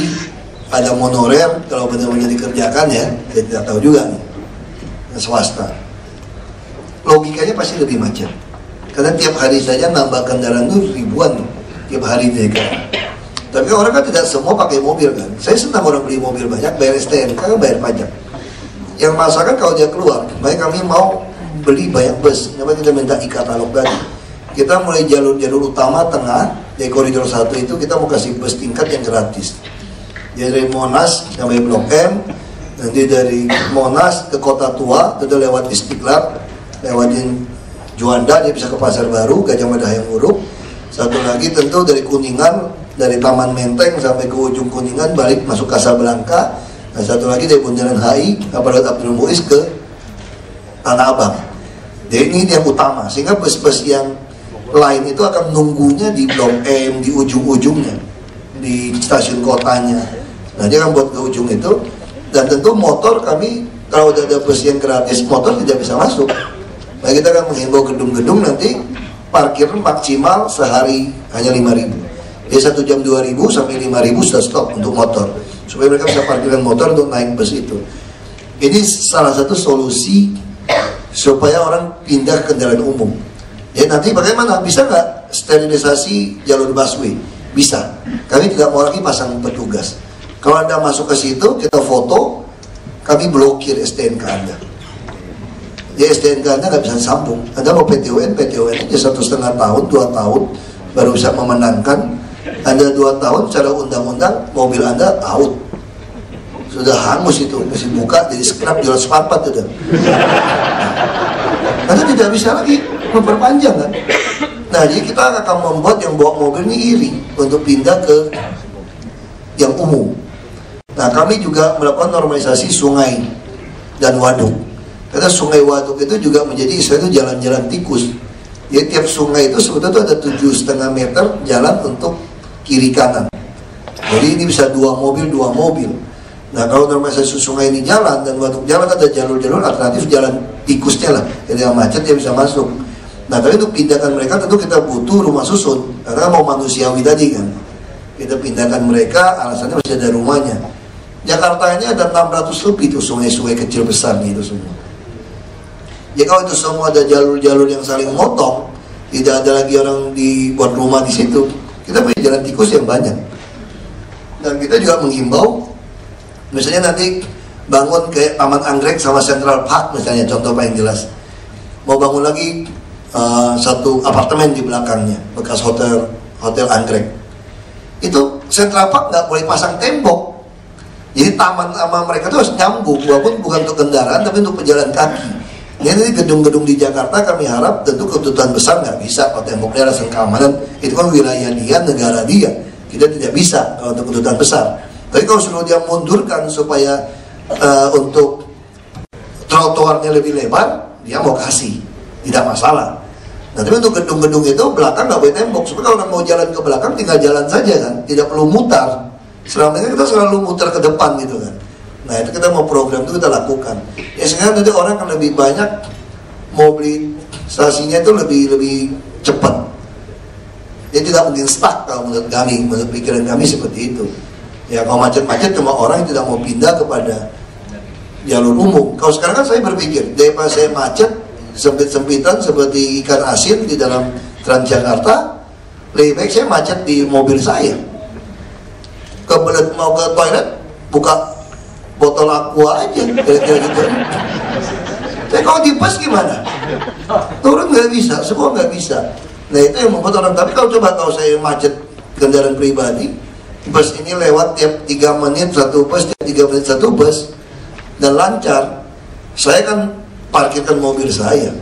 ada monorail kalau benar-benar dikerjakan ya, kita tidak tahu juga nih, swasta. Logikanya pasti lebih macet, karena tiap hari saja nambah kendaraan itu ribuan tiap hari mereka. Tapi orang kan tidak semua pakai mobil kan. Saya senang orang beli mobil banyak, bayar STNK kan bayar pajak. Yang masalah kan kalau dia keluar, makanya kami mau beli banyak bus. Kenapa kita minta e-katalog tadi? Kita mulai jalur utama tengah dari koridor 1 itu kita mau kasih bus tingkat yang gratis. Jadi dari Monas sampai Blok M, nanti dari Monas ke Kota Tua, itu lewat Istiqlal, lewatin Juanda, dia bisa ke Pasar Baru, Gajah Mada Hayam Wuruk. Satu lagi tentu dari Kuningan, dari Taman Menteng sampai ke ujung Kuningan, balik masuk Kasablanka. Nah, satu lagi dari Bundaran HI, Kapal Abdul Muiz ke Tanah Abang. Jadi ini yang utama, sehingga bus-bus yang lain itu akan nunggunya di Blok M, di ujung-ujungnya. di stasiun kotanya. Nah dia kan buat ke ujung itu. Dan tentu motor kami kalau udah ada bus yang gratis, motor tidak bisa masuk. Nah kita akan menghimbau gedung-gedung nanti parkir maksimal sehari hanya 5.000. Jadi 1 jam 2.000 sampai 5.000 sudah stop untuk motor, supaya mereka bisa parkirkan motor untuk naik bus itu. Ini salah satu solusi supaya orang pindah ke kendaraan umum. Ya nanti bagaimana? Bisa nggak sterilisasi jalur busway? Bisa. Kami tidak mau lagi pasang petugas. Kalau Anda masuk ke situ, kita foto, kami blokir STNK Anda. Ya STNK Anda nggak bisa sambung. Anda mau PTUN aja 1,5 tahun, 2 tahun baru bisa memenangkan. Anda 2 tahun secara undang-undang mobil Anda out. Sudah hangus itu, masih buka jadi scrap jual sepapat itu. Anda tidak bisa lagi memperpanjang kan. Nah jadi kita akan membuat yang bawa mobil ini iri untuk pindah ke yang umum. Nah kami juga melakukan normalisasi sungai dan waduk. Karena sungai waduk itu juga menjadi istilah itu jalan-jalan tikus. Jadi tiap sungai itu sebetulnya ada 7,5 meter jalan untuk kiri kanan. Jadi ini bisa 2 mobil. Nah kalau normalisasi sungai ini jalan dan waduk jalan, ada jalur-jalur alternatif jalan tikusnya lah. Jadi yang macet dia bisa masuk. Nah tapi untuk pindahkan mereka tentu kita butuh rumah susun. Karena mau manusiawi tadi kan. Kita pindahkan mereka, alasannya masih ada rumahnya. Jakarta ini ada 600 lebih tuh sungai-sungai kecil besar nih itu semua. Ya kalau itu semua ada jalur-jalur yang saling motong, tidak ada lagi orang dibuat rumah di situ, kita punya jalan tikus yang banyak. Dan kita juga menghimbau, misalnya nanti bangun kayak Taman Anggrek sama Central Park misalnya, contoh paling jelas. Mau bangun lagi satu apartemen di belakangnya, bekas hotel Anggrek. Itu Central Park nggak boleh pasang tembok. Jadi taman sama mereka itu harus nyambung, walaupun bukan untuk kendaraan tapi untuk pejalan kaki. Ini gedung-gedung di Jakarta kami harap tentu kebutuhan besar nggak bisa, kalau temboknya alasan keamanan, itu kan wilayah dia, negara dia. Kita tidak bisa kalau untuk kebutuhan besar. Tapi kalau suruh dia mundurkan supaya untuk trotoarnya lebih lebar, dia mau kasih, tidak masalah. Nah tapi untuk gedung-gedung itu belakang nggak boleh tembok, supaya kalau orang mau jalan ke belakang tinggal jalan saja kan, tidak perlu mutar. Selama ini kita selalu muter ke depan gitu kan. Nah itu kita mau program itu kita lakukan. Ya sekarang nanti orang kan lebih banyak mau beli stasiunnya itu lebih cepat. Dia tidak mungkin stuck kalau menurut kami, menurut pikiran kami seperti itu. Ya kalau macet-macet cuma orang yang tidak mau pindah kepada jalur umum. Kalau sekarang kan saya berpikir daripada saya macet sempit-sempitan seperti ikan asin di dalam Transjakarta, lebih baik saya macet di mobil saya. Kebelet mau ke toilet buka botol aqua aja, kira-kira gitu. Tapi kalau di bus gimana? Turun nggak bisa, semua nggak bisa. Nah itu yang membuat orang. Tapi kalau saya macet kendaraan pribadi, bus ini lewat tiap 3 menit satu bus, tiap 3 menit satu bus, dan lancar. Saya kan parkirkan mobil saya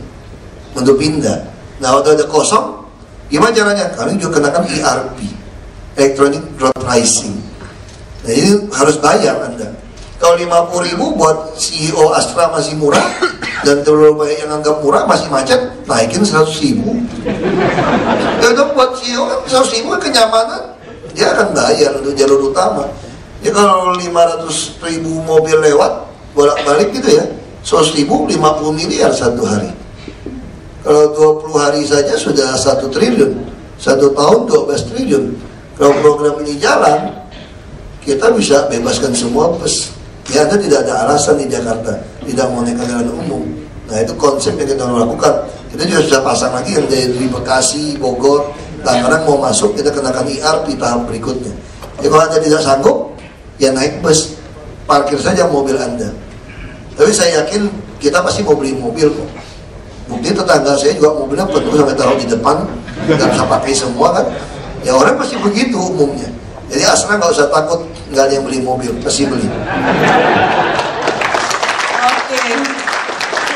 untuk pindah. Nah waktu ada kosong, gimana caranya? Kami juga kenakan ERP, Electronic Road Pricing. Nah ini harus bayar Anda. Kalau 50.000 buat CEO Astra masih murah, dan terlalu banyak yang anggap murah masih macet, naikin 100.000. Ya dong buat CEO kan 100.000 kenyamanan, dia akan bayar untuk jalur utama. Ya kalau 500.000 mobil lewat bolak-balik gitu ya, 100.000 50 miliar satu hari. Kalau 20 hari saja sudah 1 triliun, 1 tahun 12 triliun. Kalau program ini jalan, kita bisa bebaskan semua bus. Ya Anda tidak ada alasan di Jakarta tidak mau naik kendaraan umum. Nah itu konsep yang kita lakukan. Kita juga sudah pasang lagi yang dari Bekasi, Bogor, Tangerang mau masuk, kita kenakan ERP tahap berikutnya. Jadi kalau Anda tidak sanggup, ya naik bus, parkir saja mobil Anda. Tapi saya yakin kita pasti mau beli mobil kok. Bukti tetangga saya juga mobilnya penuh sampai taruh di depan, nggak bisa pakai semua kan. Ya orang pasti begitu umumnya. Jadi Astra nggak usah takut nggak ada yang beli mobil, pasti beli. Oke,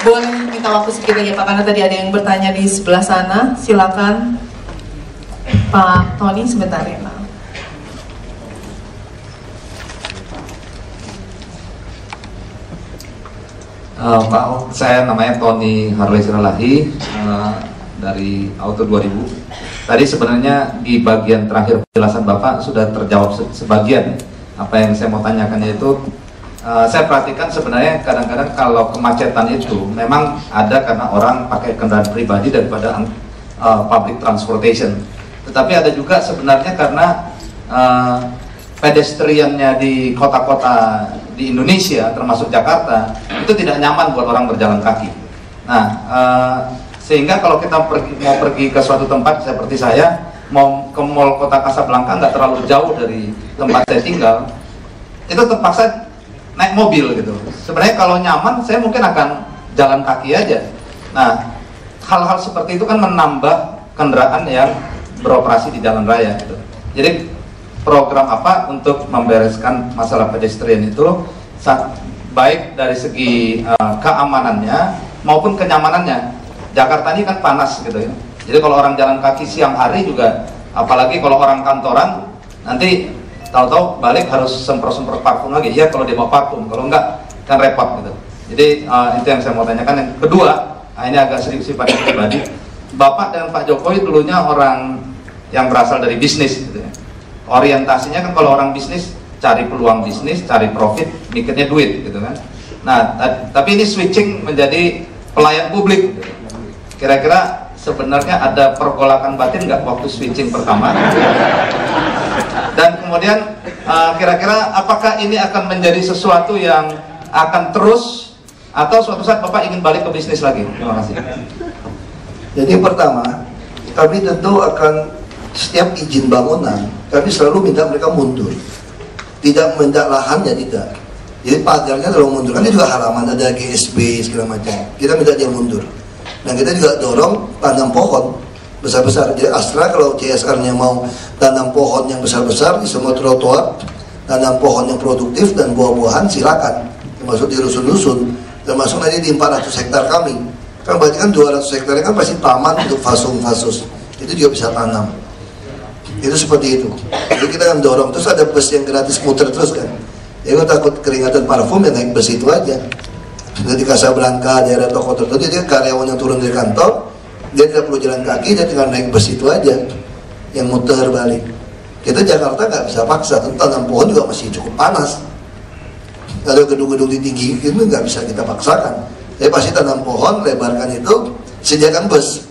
boleh minta waktu sedikit aja Pak, karena tadi ada yang bertanya di sebelah sana. Silakan Pak Tony sebentar ya Pak. Pak, saya namanya Tony Harley Siralahi dari Auto 2000. Tadi sebenarnya di bagian terakhir penjelasan Bapak sudah terjawab sebagian. Apa yang saya mau tanyakan yaitu, saya perhatikan sebenarnya kadang-kadang kalau kemacetan itu memang ada karena orang pakai kendaraan pribadi daripada public transportation. Tetapi ada juga sebenarnya karena pedestriannya di kota-kota di Indonesia, termasuk Jakarta, itu tidak nyaman buat orang berjalan kaki. Nah, sehingga kalau kita mau pergi ke suatu tempat seperti saya, mau ke mall kota Casablanca nggak terlalu jauh dari tempat saya tinggal, itu terpaksa naik mobil gitu. Sebenarnya kalau nyaman, saya mungkin akan jalan kaki aja. Nah, hal-hal seperti itu kan menambah kendaraan yang beroperasi di jalan raya gitu. Jadi program apa untuk membereskan masalah pedestrian itu, baik dari segi keamanannya maupun kenyamanannya. Jakarta ini kan panas gitu ya. Jadi kalau orang jalan kaki siang hari juga, apalagi kalau orang kantoran, nanti tahu-tahu balik harus semprot-semprot parfum lagi. Ya kalau dia bawa parfum, kalau enggak kan repot gitu. Jadi itu yang saya mau tanyakan. Yang kedua, ini agak sedikit sifatnya pribadi. Bapak dan Pak Jokowi dulunya orang yang berasal dari bisnis gitu ya. Orientasinya kan kalau orang bisnis cari peluang bisnis, cari profit, mikirnya duit gitu kan. Nah, tapi ini switching menjadi pelayan publik. Kira-kira sebenarnya ada pergolakan batin nggak waktu switching pertama? Dan kemudian kira-kira apakah ini akan menjadi sesuatu yang akan terus atau suatu saat Bapak ingin balik ke bisnis lagi? Terima kasih. Jadi pertama, kami tentu akan setiap izin bangunan, kami selalu minta mereka mundur. Tidak minta lahannya, tidak. Jadi pagarnya selalu mundur. Kan ini juga halaman, ada GSB segala macam. Kita minta dia mundur. Nah kita juga dorong tanam pohon besar-besar. Jadi Astra kalau CSR-nya mau tanam pohon yang besar-besar di semua trotoar, tanam pohon yang produktif dan buah-buahan, silakan. Termasuk di rusun-rusun, termasuk nanti di 400 hektar kami. Kan berarti kan 200 hektar kan pasti taman untuk fasum-fasus. Itu juga bisa tanam. Itu seperti itu. Jadi kita akan dorong. Terus ada bus yang gratis muter terus kan. Jadi kalau takut keringatan parfum ya naik bus itu aja. Di Casablanca, daerah toko tertentu, dia karyawan yang turun dari kantor, dia tidak perlu jalan kaki, dia tinggal naik bus itu aja yang muter balik. Kita Jakarta nggak bisa paksa, tanam pohon juga masih cukup panas. Ada gedung-gedung tinggi itu nggak bisa kita paksakan. Jadi pasti tanam pohon, lebarkan itu, sediakan bus.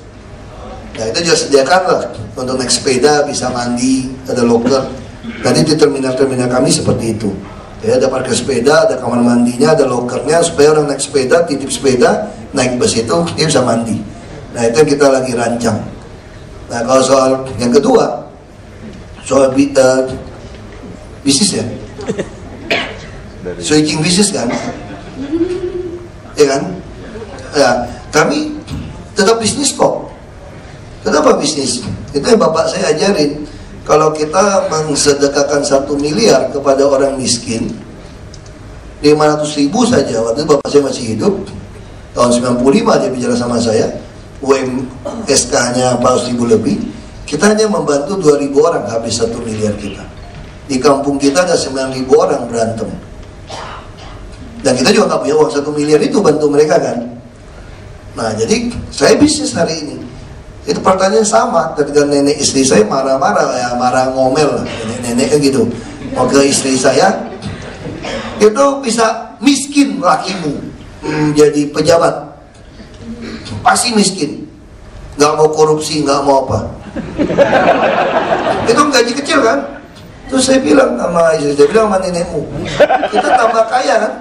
Nah itu juga sediakanlah untuk naik sepeda, bisa mandi, ada locker. Tadi di terminal-terminal kami seperti itu. Ya, ada parkir sepeda, ada kamar mandinya, ada lockernya, supaya orang naik sepeda, titip sepeda, naik bus itu, dia bisa mandi. Nah itu yang kita lagi rancang. Nah kalau soal yang kedua, soal bisnis ya, switching bisnis kan, ya kan? Ya, kami tetap bisnis kok. Kenapa bisnis? Itu yang bapak saya ajarin. Kalau kita mensedekahkan 1 miliar kepada orang miskin, 500.000 saja, waktu itu bapak saya masih hidup, tahun 95 dia bicara sama saya, UMSK-nya 400.000 lebih, kita hanya membantu 2.000 orang habis 1 miliar kita. Di kampung kita ada 9.000 orang berantem. Dan kita juga nggak punya uang 1 miliar itu bantu mereka kan. Nah jadi saya bisnis hari ini. Itu pertanyaan sama ketika nenek istri saya marah-marah, ya marah ngomel lah, nenek kan gitu. Mau ke istri saya, itu bisa miskin lakimu jadi pejabat, pasti miskin, nggak mau korupsi, nggak mau apa. Itu gaji kecil kan? Terus saya bilang sama istri, saya bilang sama nenekmu, kita tambah kaya kan?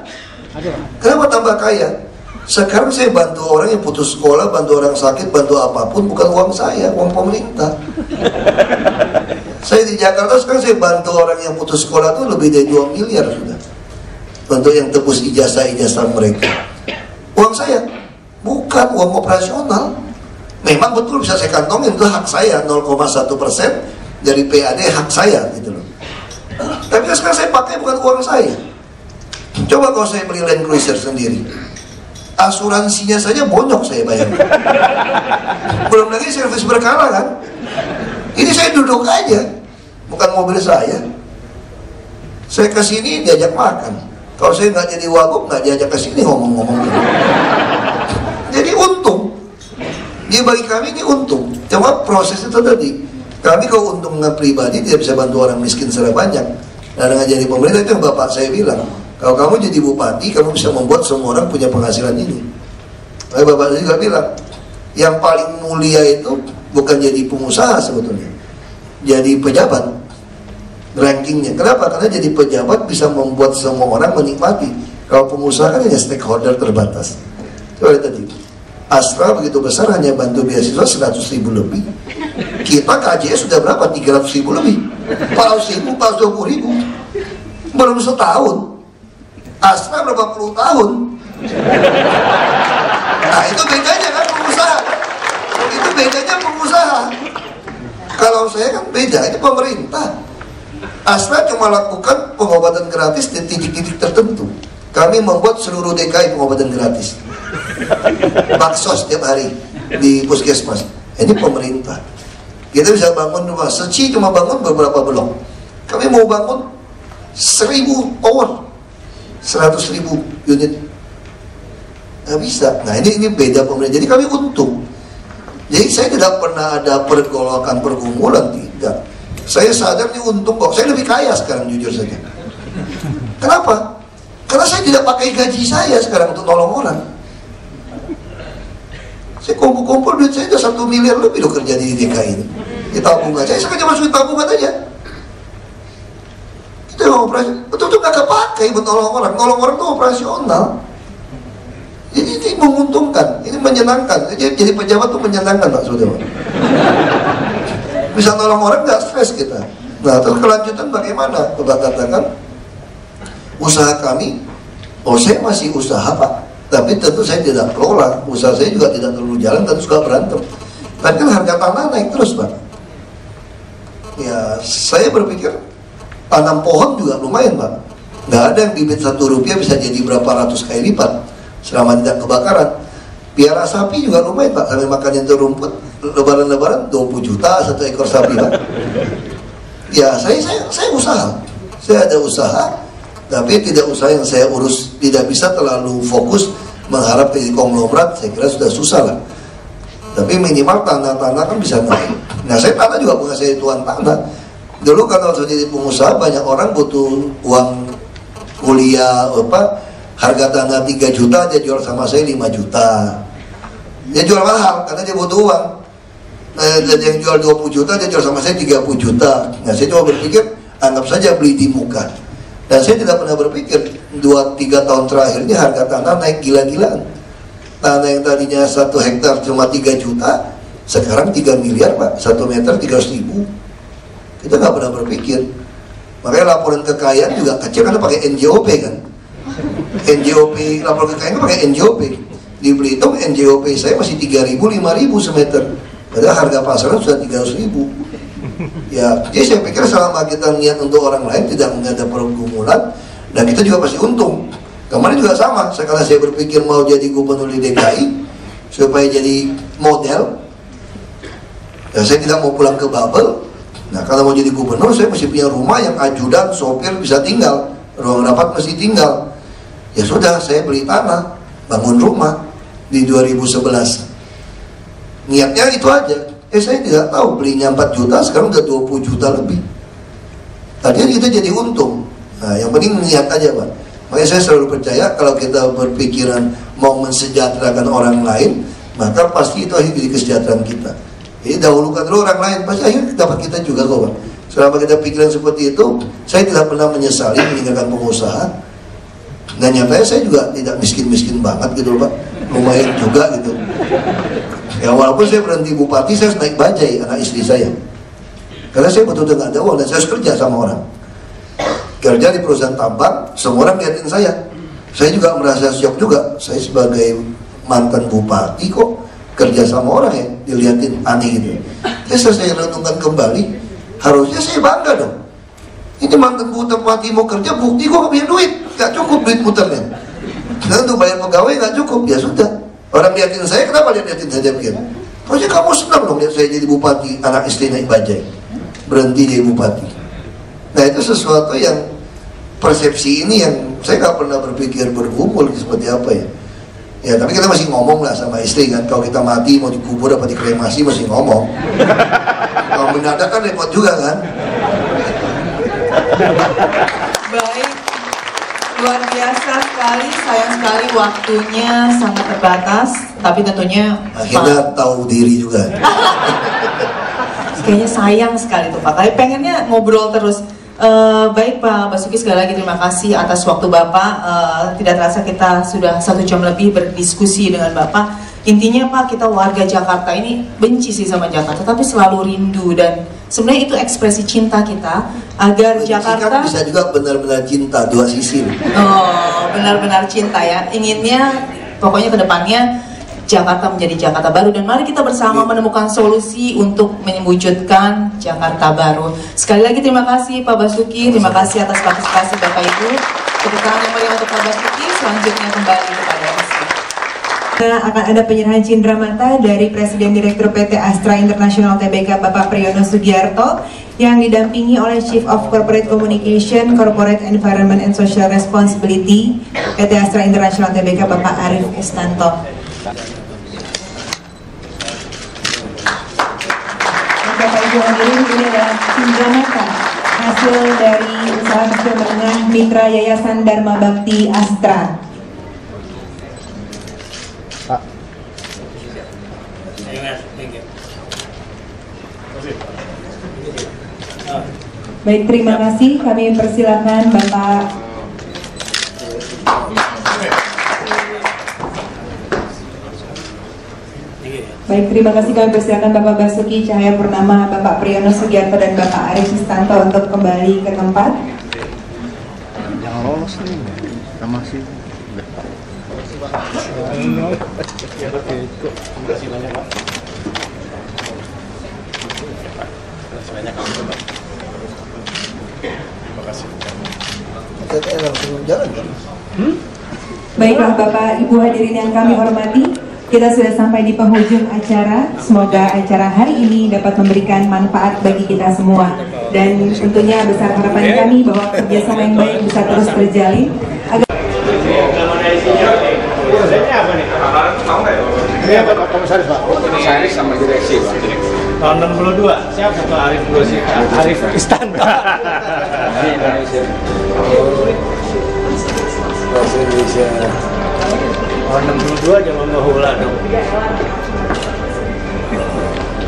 Kenapa tambah kaya? Sekarang saya bantu orang yang putus sekolah, bantu orang sakit, bantu apapun, bukan uang saya, uang pemerintah. Saya di Jakarta sekarang saya bantu orang yang putus sekolah itu lebih dari 2 miliar sudah. Untuk yang tebus ijazah-ijazah mereka. Uang saya, bukan uang operasional. Memang betul bisa saya kantongin, itu hak saya, 0,1% dari PAD hak saya gitu loh. Tapi sekarang saya pakai bukan uang saya. Coba kalau saya beli Land Cruiser sendiri, asuransinya saja bonyok saya bayar. Belum lagi servis berkala kan. Ini saya duduk aja, bukan mobil saya. Saya kesini diajak makan. Kalau saya nggak jadi wagub, nggak diajak kesini ngomong-ngomong. Jadi untung. Dia bagi kami ini untung. Cuma proses itu tadi Kami kalau untungnya pribadi tidak bisa bantu orang miskin secara banyak. Nah dengan jadi pemerintah itu yang bapak saya bilang, kalau kamu jadi bupati, kamu bisa membuat semua orang punya penghasilan ini. Tapi bapak saya juga bilang, yang paling mulia itu bukan jadi pengusaha sebetulnya, jadi pejabat. Rankingnya, kenapa? Karena jadi pejabat bisa membuat semua orang menikmati. Kalau pengusaha kan hanya stakeholder terbatas. Coba lihat tadi, Astra begitu besar hanya bantu beasiswa 100.000 lebih. Kita KJS sudah berapa? 300.000 lebih. 400.000, 420.000. Belum setahun. Astra berapa puluh tahun. Nah itu bedanya kan pengusaha. Itu bedanya pengusaha. Kalau saya kan beda, ini pemerintah. Astra cuma lakukan pengobatan gratis di titik-titik tertentu. Kami membuat seluruh DKI pengobatan gratis. Baksos setiap hari di puskesmas. Ini pemerintah. Kita bisa bangun rumah. Seci cuma bangun beberapa blok. Kami mau bangun 1.000 tower, 100.000 unit. Nggak bisa. Nah ini beda pemerintah. Jadi kami untung. Jadi saya tidak pernah ada pergumulan, tidak. Saya sadar ini untung kok. Saya lebih kaya sekarang jujur saja. Kenapa? Karena saya tidak pakai gaji saya sekarang untuk nolong orang. Saya kumpul-kumpul duit saya udah 1 miliar lebih loh kerja di DKI ini. Di tabungan saya sengaja masukin tabungan aja. Kita operasi, betul-betul gak kepakai buat nolong orang. Nolong orang itu operasional. Jadi ini menguntungkan, ini menyenangkan. Jadi pejabat itu menyenangkan Pak Saudara. Bisa nolong orang gak stres kita. Nah terus kelanjutan bagaimana? Bapak katakan usaha kami, saya masih usaha Pak, tapi tentu saya tidak kelola. Usaha saya juga tidak terlalu jalan, tentu suka berantem. Tapi kan harga tanah naik terus Pak. Ya saya berpikir tanam pohon juga lumayan Pak. Nggak ada yang bibit Rp1 bisa jadi berapa ratus kali lipat selama tidak kebakaran. Piara sapi juga lumayan Pak, sambil makan itu rumput. Lebaran-lebaran 20 juta satu ekor sapi Pak. Ya saya usaha. Saya ada usaha, tapi tidak usaha yang saya urus. Tidak bisa terlalu fokus mengharap jadi konglomerat. Saya kira sudah susah lah. Tapi minimal tanah-tanah kan bisa naik. Nah saya tanah juga bukan saya tuan tanah. Dulu kalau saya jadi pengusaha, banyak orang butuh uang kuliah harga tanah 3 juta, dia jual sama saya 5 juta. Dia jual mahal karena dia butuh uang. Yang jual 20 juta, dia jual sama saya 30 juta. Nah saya cuma berpikir, anggap saja beli di muka. Dan saya tidak pernah berpikir 2-3 tahun terakhir ini harga tanah naik gila-gilaan. Tanah yang tadinya 1 hektar cuma 3 juta, sekarang 3 miliar Pak, 1 meter 300.000. Kita nggak pernah berpikir. Makanya laporan kekayaan juga kecil karena pakai NJOP kan. NJOP, laporan kekayaan pakai NJOP. Di Belitung NJOP saya masih 3.000, 5.000 semeter. Padahal harga pasaran sudah 300.000. Ya, jadi saya pikir selama kita niat untuk orang lain, tidak ada pergumulan, dan kita juga pasti untung. Kemarin juga sama, karena saya berpikir mau jadi gubernur di DKI supaya jadi model. Ya, saya tidak mau pulang ke bubble. Nah, kalau mau jadi gubernur, saya mesti punya rumah yang ajudan, sopir bisa tinggal, ruang rapat mesti tinggal. Ya sudah, saya beli tanah, bangun rumah di 2011. Niatnya itu aja. Saya tidak tahu belinya 4 juta, sekarang udah 20 juta lebih. Tadinya kita jadi untung. Nah, yang penting niat aja Pak. Makanya saya selalu percaya kalau kita berpikiran mau mensejahterakan orang lain, maka pasti itu akhirnya jadi kesejahteraan kita. Jadi dahulukan dulu orang lain, pasti akhirnya dapat kita juga kok Pak. Selama kita pikiran seperti itu, saya tidak pernah menyesali meninggalkan pengusaha. Dan nyatanya saya juga tidak miskin-miskin banget gitu Pak. Lumayan juga gitu. Ya walaupun saya berhenti bupati, saya harus naik bajai anak istri saya. Karena saya betul-betul nggak ada uang dan saya harus kerja sama orang. Kerja di perusahaan tambang, semua orang liatin saya. Saya juga merasa syok juga. Saya sebagai mantan bupati kok kerja sama orang ya, diliatin aneh gitu. Terus saya renungkan kembali, harusnya saya bangga dong. Ini mantan bupati mau kerja, bukti kok punya duit, nggak cukup duit muternya. Dan untuk bayar pegawai nggak cukup, ya sudah. Orang liatin saya, kenapa liatin saya pikir? Harusnya kamu senang dong lihat saya jadi bupati, anak istri naik bajai, berhenti jadi bupati. Nah itu sesuatu yang persepsi ini yang saya nggak pernah berpikir bergumul seperti apa ya. Ya tapi kita masih ngomong lah sama istri kan, kalau kita mati mau dikubur apa dikremasi masih ngomong. Kalau mendadak kan repot juga kan. Baik, luar biasa sekali, sayang sekali waktunya sangat terbatas, tapi tentunya akhirnya tahu diri juga. Kayaknya sayang sekali tuh Pak, tapi pengennya ngobrol terus. Baik Pak Basuki, sekali lagi terima kasih atas waktu Bapak. Tidak terasa kita sudah 1 jam lebih berdiskusi dengan Bapak. Intinya Pak, kita warga Jakarta ini benci sih sama Jakarta, tapi selalu rindu, dan sebenarnya itu ekspresi cinta kita agar benci Jakarta kan bisa juga benar-benar cinta, 2 sisi. Oh, benar-benar cinta ya. Inginnya pokoknya ke depannya Jakarta menjadi Jakarta baru, dan mari kita bersama menemukan solusi untuk mewujudkan Jakarta baru. Sekali lagi terima kasih Pak Basuki, terima kasih atas partisipasi Bapak Ibu. Tepuk tangan yang meriah untuk Pak Basuki. Selanjutnya kembali kepada MC. Akan ada penyerahan cindera mata dari Presiden Direktur PT Astra International Tbk Bapak Priyono Sugiarto yang didampingi oleh Chief of Corporate Communication, Corporate Environment and Social Responsibility PT Astra International Tbk Bapak Arif Istanto. Bapak Ibu hadirin, ini adalah cindera mata hasil dari usaha kecil menengah Mitra Yayasan Dharma Bakti Astra. Baik, terima kasih. Kami persilakan Bapak. Baik, terima kasih. Kami persilakan Bapak Basuki Cahayapurnama, Bapak Priyono Sugiarto, dan Bapak Arif Istanto untuk kembali ke tempat. Jangan lolos nih, kita masih. Terima kasih banyak Pak. Terima kasih. Kita langsung jalan kan? Baiklah Bapak Ibu hadirin yang kami hormati, kita sudah sampai di penghujung acara. Semoga acara hari ini dapat memberikan manfaat bagi kita semua, dan tentunya besar harapan kami bahwa kerjasama yang baik bisa terus terjalin. Ini apa Pak Komisaris Pak? Komisaris sama direksi Pak. Tahun 62, siapa Pak Arif Arif Istanto? Bahasa Indonesia. Tahun 62 jangan bahula dong.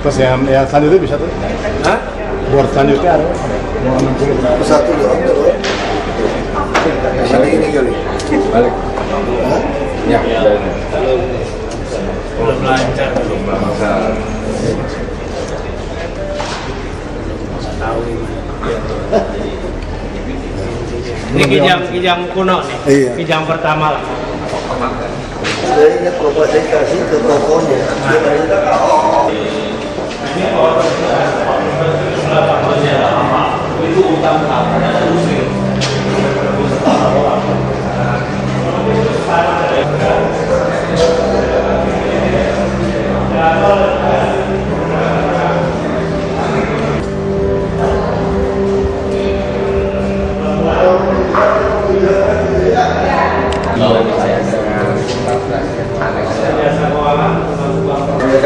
Terus yang selanjutnya bisa tuh? Hah? Buat selanjutnya ada? 60 satu doang tuh. Balik ini kali. Balik. Ya. Belum lancar, belum lancar. Tahu ini kijang kuno nih, iya. Kijang pertama lah. Saya ingat bapak saya kasih ke tokonya. Itu utang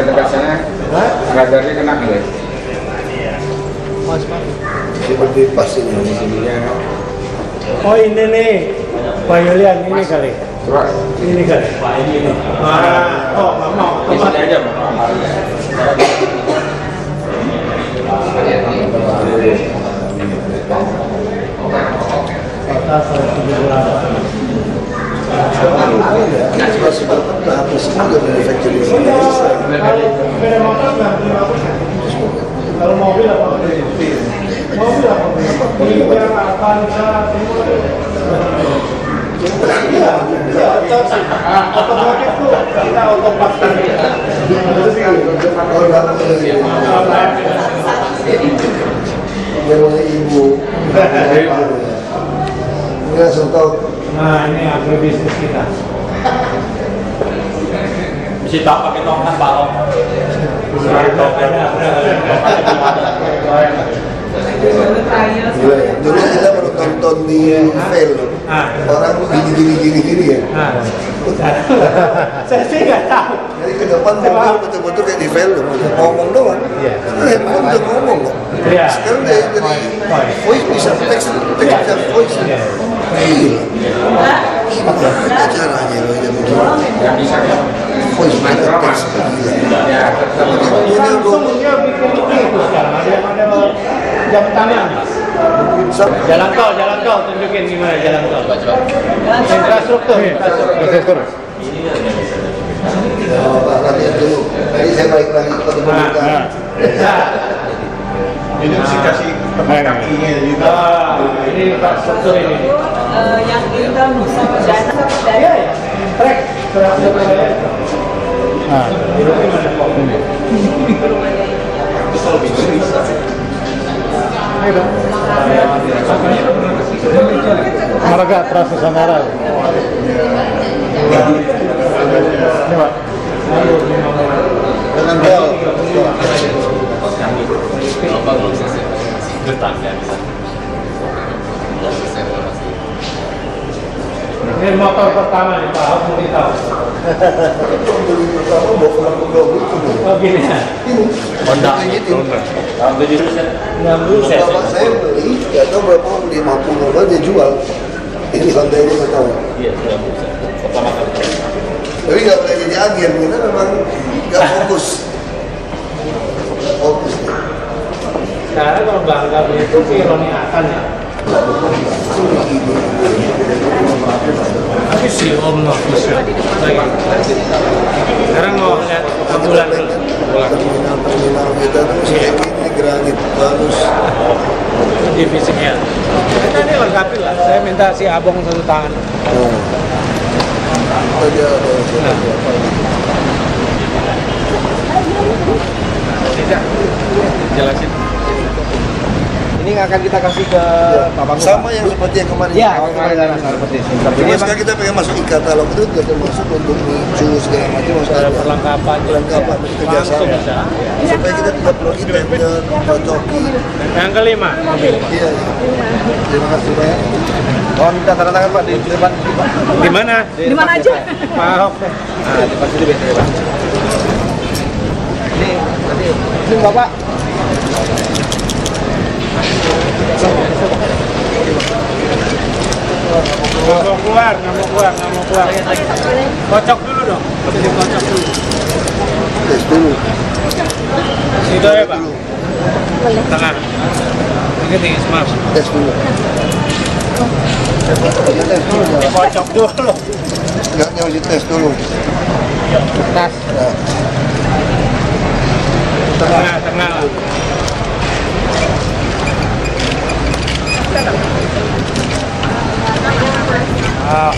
dekat sana, radarnya kena nggak? Mas Pak. Seperti pas ini di sininya. Oh ini nih, Pak Yulian ini kali. Ini kali. Pak ini. Oh nggak mau. Di sini aja Pak. Kalau mobil apa? Mobil apa? Otomotif tuh kita otomatis. Ibu. Ini contoh. Nah ini agribisnis kita. Bisa tak pakai tongkat balok. Dulu kita baru tonton di film. orang gini ya. Saya sih nggak tahu. Jadi ke depan mobil betul-betul kayak di film, ngomong doang. Handphone udah ngomong kok. Sekarang dari voice bisa teks bisa voice. Gimana caranya lo yang begini? Voice bisa teks. Langsung dia bikin itu sekarang. Ada jam tangan. Jalan tol, tunjukin gimana jalan tol. Infrastruktur. Nanti dulu. Tadi saya balik lagi ke pemerintahan. Ini mesti kasih tempat kakinya juga. Ini infrastruktur ini. Yang kita bisa dana Iya ya. Trek. Nah, itu gimana kok ini? Marga Trans Nusantara. Ini Pak. Dengan bel. Ini motor pertama nih Pak, harus ditahu. Pembeli pertama bawa pulang ke Bogor. Oh gini ya? Honda. Bapak saya beli, nggak tahu berapa, 50 berapa dia jual. Ini Honda ini nggak tahu. Iya, pertama kali. Tapi nggak boleh jadi agen, kita memang nggak fokus. Fokus. Sekarang kalau bangga itu ironi akan ya. Tapi si Om Nofis lagi. Sekarang mau lihat ambulan dulu. Terminal kita tuh kayak gini, granit bagus. Divisinya. Kita ini lengkapi lah. Saya minta si Abong 1 tangan. Ada. Tidak. Jelasin. Ini akan kita kasih ke Pak Bang. Sama yang seperti yang kemarin. Iya, kemarin seperti ini. Jadi sekarang kita pengen masuk e-katalog itu juga termasuk untuk micu segala macam, ada perlengkapan kerjasama supaya kita tidak perlu tender, cocoki. Yang kelima. Iya. Terima kasih banyak. Oh, minta tanda tangan Pak di depan. Di mana? Di mana aja? Pak Ahok. Nah, di depan sini biasanya Pak. Ini Bapak. Nggak mau keluar. Kocok dulu dong. Kocok dulu. Tes dulu. Situ ya Pak. Tengah. Ini smart. Tes dulu. Kocok dulu. Enggak harus tes dulu. Tas. Tengah lah.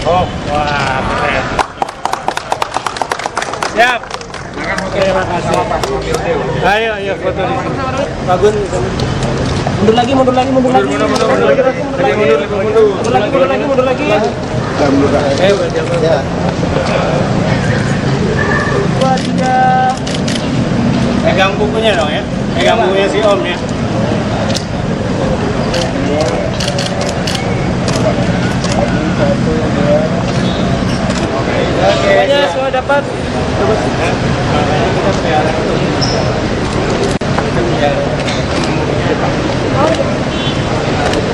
Oh, wah, keren. Siap. Terima kasih. Ayo foto di sini. Bagun. Mundur lagi. Mundur lagi. Ya. 2, 3. Pegang bukunya dong ya. Pegang bukunya si Om ya. Oke, semua dapat.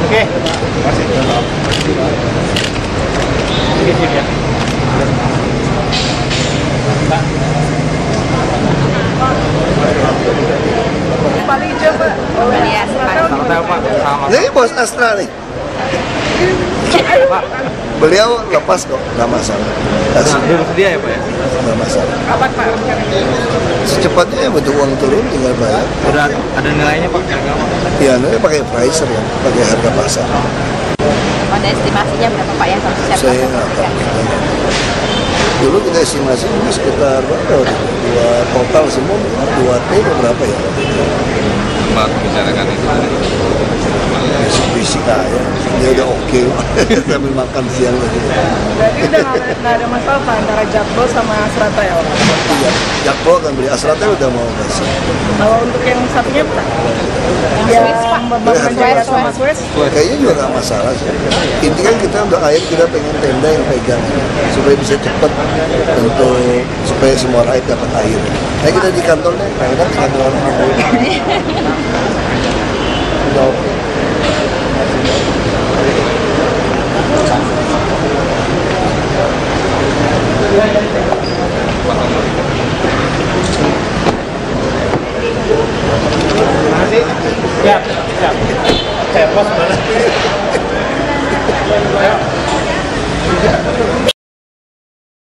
Oke. Sedikit ya. Paling coba. Ini bos Astra nih. Pak, beliau lepas kok, nggak masalah. Dia ya Pak ya? Nggak masalah. Kapan Pak? Secepatnya ya betul uang turun tinggal bayar. Udah ada nilainya Pak? Iya, nanti pakai pricer ya, pakai harga pasar. Ada estimasinya berapa Pak yang harus siap? Saya nggak tahu. Dulu kita estimasi mungkin sekitar berapa? Total semua 2T berapa ya? Mbak bicarakan itu. Visi kaya. Ya udah oke, sambil makan siang lagi. Berarti udah nggak ada masalah Pak antara Jakpro sama Asrata ya? Iya, Jakpro akan beli, Asrata udah mau kasih. Kalau untuk yang satunya Pak? Yang Bapak sama Swiss? Kayaknya juga nggak masalah sih. Intinya kita udah kita pengen tenda yang pegang supaya bisa cepat untuk supaya semua rakyat dapat air. Nah kita di kantornya, kita di kantor orang. Udah oke. Siap. Saya pos mana?